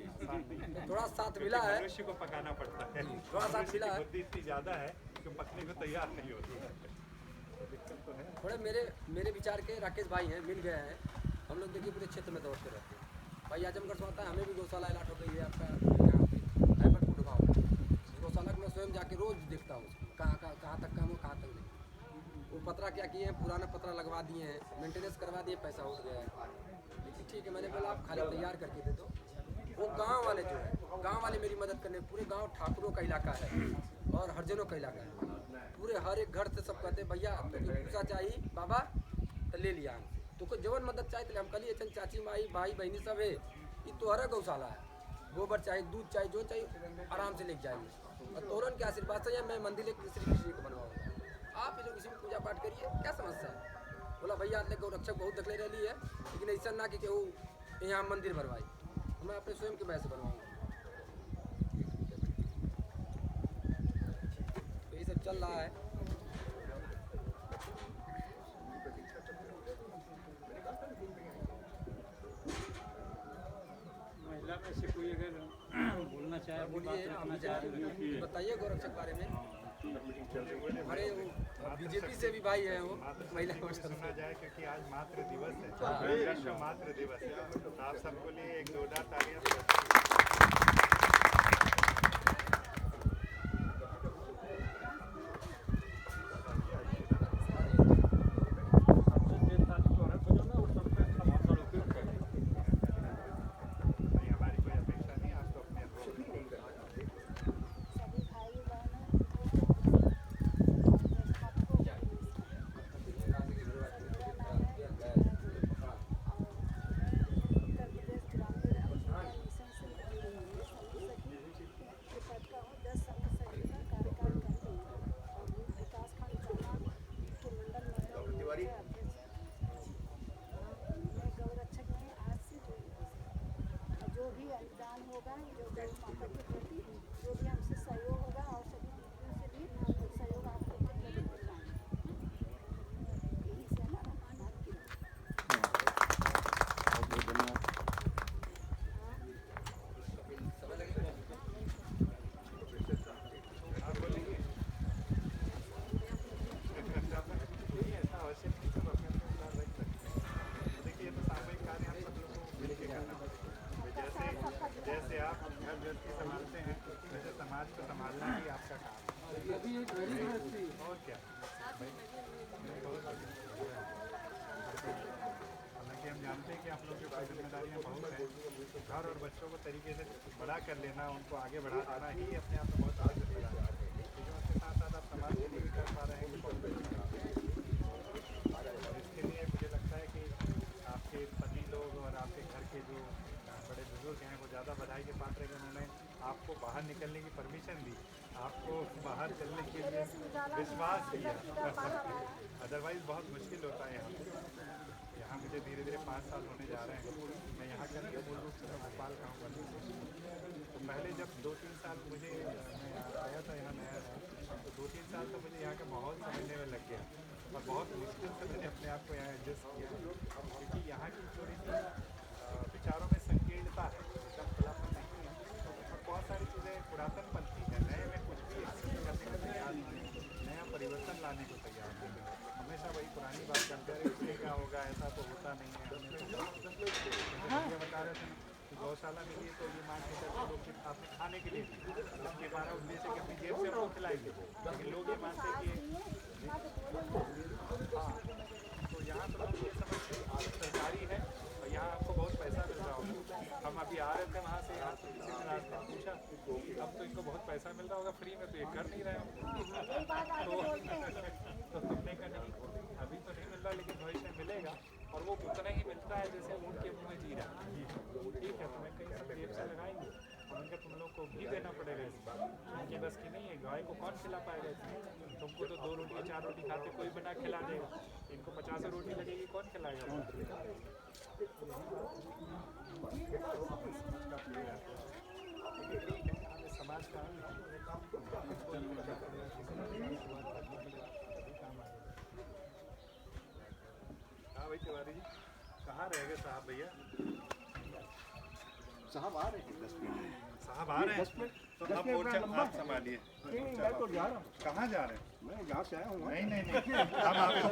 थोड़ा साथ मिला है, मनुष्य को पकाना पड़ता है, थोड़ा साथ मिला है, बुद्धि इतनी ज़्यादा है कि पकने को तैयार नहीं होती है, दिक्कत तो है। थोड़े मेरे विचार के राकेश भाई हैं, मिल गए हैं, हम लोग देखिए पूरे क्षेत्र में दौड़ते रहते हैं। भाई आजमगढ़ से आता है, हमें भी गौशाला अलॉट हो गई है आपका यहाँ पे हैबरपुर गाँव में। गौशाला में स्वयं जाके रोज देखता हूँ कहाँ तक काम हो, कहाँ तक नहीं। वो पतरा क्या किए हैं, पुराना पतरा लगवा दिए हैं, मेंटेनेंस करवा दिए, पैसा उठ गया है, लेकिन ठीक है मैंने बोला आप खाली तैयार करके दे दो। वो गाँव वाले जो है, गाँव वाले मेरी मदद करने, पूरे गाँव ठाकुरों का इलाका है और हरिजनों का इलाका है, पूरे हर एक घर से सब कहते हैं भैया तो भूसा चाहिए बाबा तो ले लिया, तो कोई जवन मदद चाहिए तो हम कल चल चाची माई भाई बहनी सब है, ये तोहरा गौशाला है, गोबर चाहिए दूध चाहिए जो चाहिए आराम से लेके जाएंगे। और तोरन के आशीर्वाद से मैं मंदिर एक श्री कृष्ण को बनवाऊँगा, आप ये लोग इसी में पूजा पाठ करिए, क्या समस्या है। बोला भैया आज गौरक्षक बहुत देखले रही है, लेकिन ऐसा ना कि केहू यहाँ मंदिर बनवाई, मैं अपने स्वयं के पैसे बनवाऊँगा। तो ये सब चल रहा है। महिला में से कोई अगर बोलना चाहे, बोलिए, बताइए गौरक्षक बारे में। अरे बीजेपी से भी भाई है वो महिला सुना जाए क्योंकि आज मातृ दिवस है, विश्व मातृ दिवस है, तो आप सबको लिए एक जोरदार तालियां। हमारी कोई अपेक्षा नहीं, आज तो माता के प्रति जो भी हमसे सहयोग होगा और सभी दीदियों से भी सहयोग आपको जरूर दिलाएंगे। यही से हमारा बात की बहुत बहुत धन्यवाद। ऐसा अवश्य नहीं सब अपने अपने विचार रख सकते हैं। देखिए, ये तो सामूहिक कार्य हम सब लोगों को मिलकर करना पड़ेगा। जैसे आप घर गृहस्थी संभालते हैं, वैसे समाज को संभालना ही आपका काम है। और क्या, हालांकि हम जानते हैं कि आप लोगों के ऊपर जिम्मेदारियाँ बहुत हैं। घर और बच्चों को तरीके से बड़ा कर लेना, उनको आगे बढ़ा देना ही अपने आप में बहुत बड़ी जिम्मेदारी है। लेकिन उसके साथ साथ आप समाज के लिए भी कर पा रहे हैं, बहुत बड़ी बात है। और इसके लिए मुझे लगता है कि आपके पति लोग और आपके घर के जो बड़े बुजुर्ग हैं वो ज़्यादा बधाई के पात्र हैं कि उन्होंने आपको बाहर निकलने की परमिशन दी, आपको बाहर चलने के लिए विश्वास दिया। अदरवाइज़ बहुत मुश्किल होता है यहाँ मुझे धीरे धीरे 5 साल होने जा रहे हैं। मैं यहाँ का नहीं, मूल रूप से मैं भोपाल का हूँ। तो पहले जब 2-3 साल मुझे मैं आया था यहाँ नया तो 2-3 साल तो मुझे यहाँ का माहौल समझने में लग गया और बहुत मुश्किल से मैंने अपने आप को यहाँ एडजस्ट किया, क्योंकि यहाँ की थोड़ी सी विचारों में संकीर्णता है, एकदम खुलापन नहीं है और बहुत सारी चीज़ें पुरातनपंथी है। नए में कुछ भी एक्सेप्ट करने को तैयार नहीं है, नया परिवर्तन लाने को तैयार नहीं है। हमेशा वही पुरानी बात करते रहे, इसलिए क्या होगा, ऐसा तो होता नहीं है। ये बता रहे थे कि गौशाला के लिए तो ये मान के चलते लोग सिर्फ आपने खाने के लिए इसके हमारा उद्देश्य कि अपनी जेब से हमको खिलाएंगे, लेकिन लोग ये मानते हैं कि हाँ, तो यहाँ तो लोग ये समझते हैं सरकारी है और यहाँ आपको बहुत पैसा मिल रहा होगा। हम अभी आ रहे थे वहाँ से, यहाँ से किसी ने रास्ते में पूछा अब तो इनको बहुत पैसा मिल रहा होगा फ्री में, तो ये कर नहीं रहे हो। तो तुमने कहा नहीं, अभी तो नहीं मिल रहा, लेकिन भविष्य में मिलेगा और वो उतना ही मिलता है जैसे ऊँट के मुँह में जी रहा है। ठीक है, तुम्हें कहीं से जेब से लगाएंगे और उनका तुम लोग को भी देना पड़ेगा। इस बात उनकी बस की नहीं है, गाय को कौन खिला पाएगा इसमें? तुमको तो 2 रोटी 4 रोटी खाते कोई बना खिला देगा, इनको 50 रोटी लगेगी, कौन खिलाएगा? समाज का हाँ भाई तिवारी जी, कहाँ रह गए साहब? भैया साहब आ रहे हैं 10 मिनट। साहब आ रहे हैं 10 मिनट, तो आप मोर्चा आप संभालिए। मैं तो जा रहा हूँ। कहाँ जा रहे हैं? मैं यहाँ से आया हूँ। नहीं, हम आपको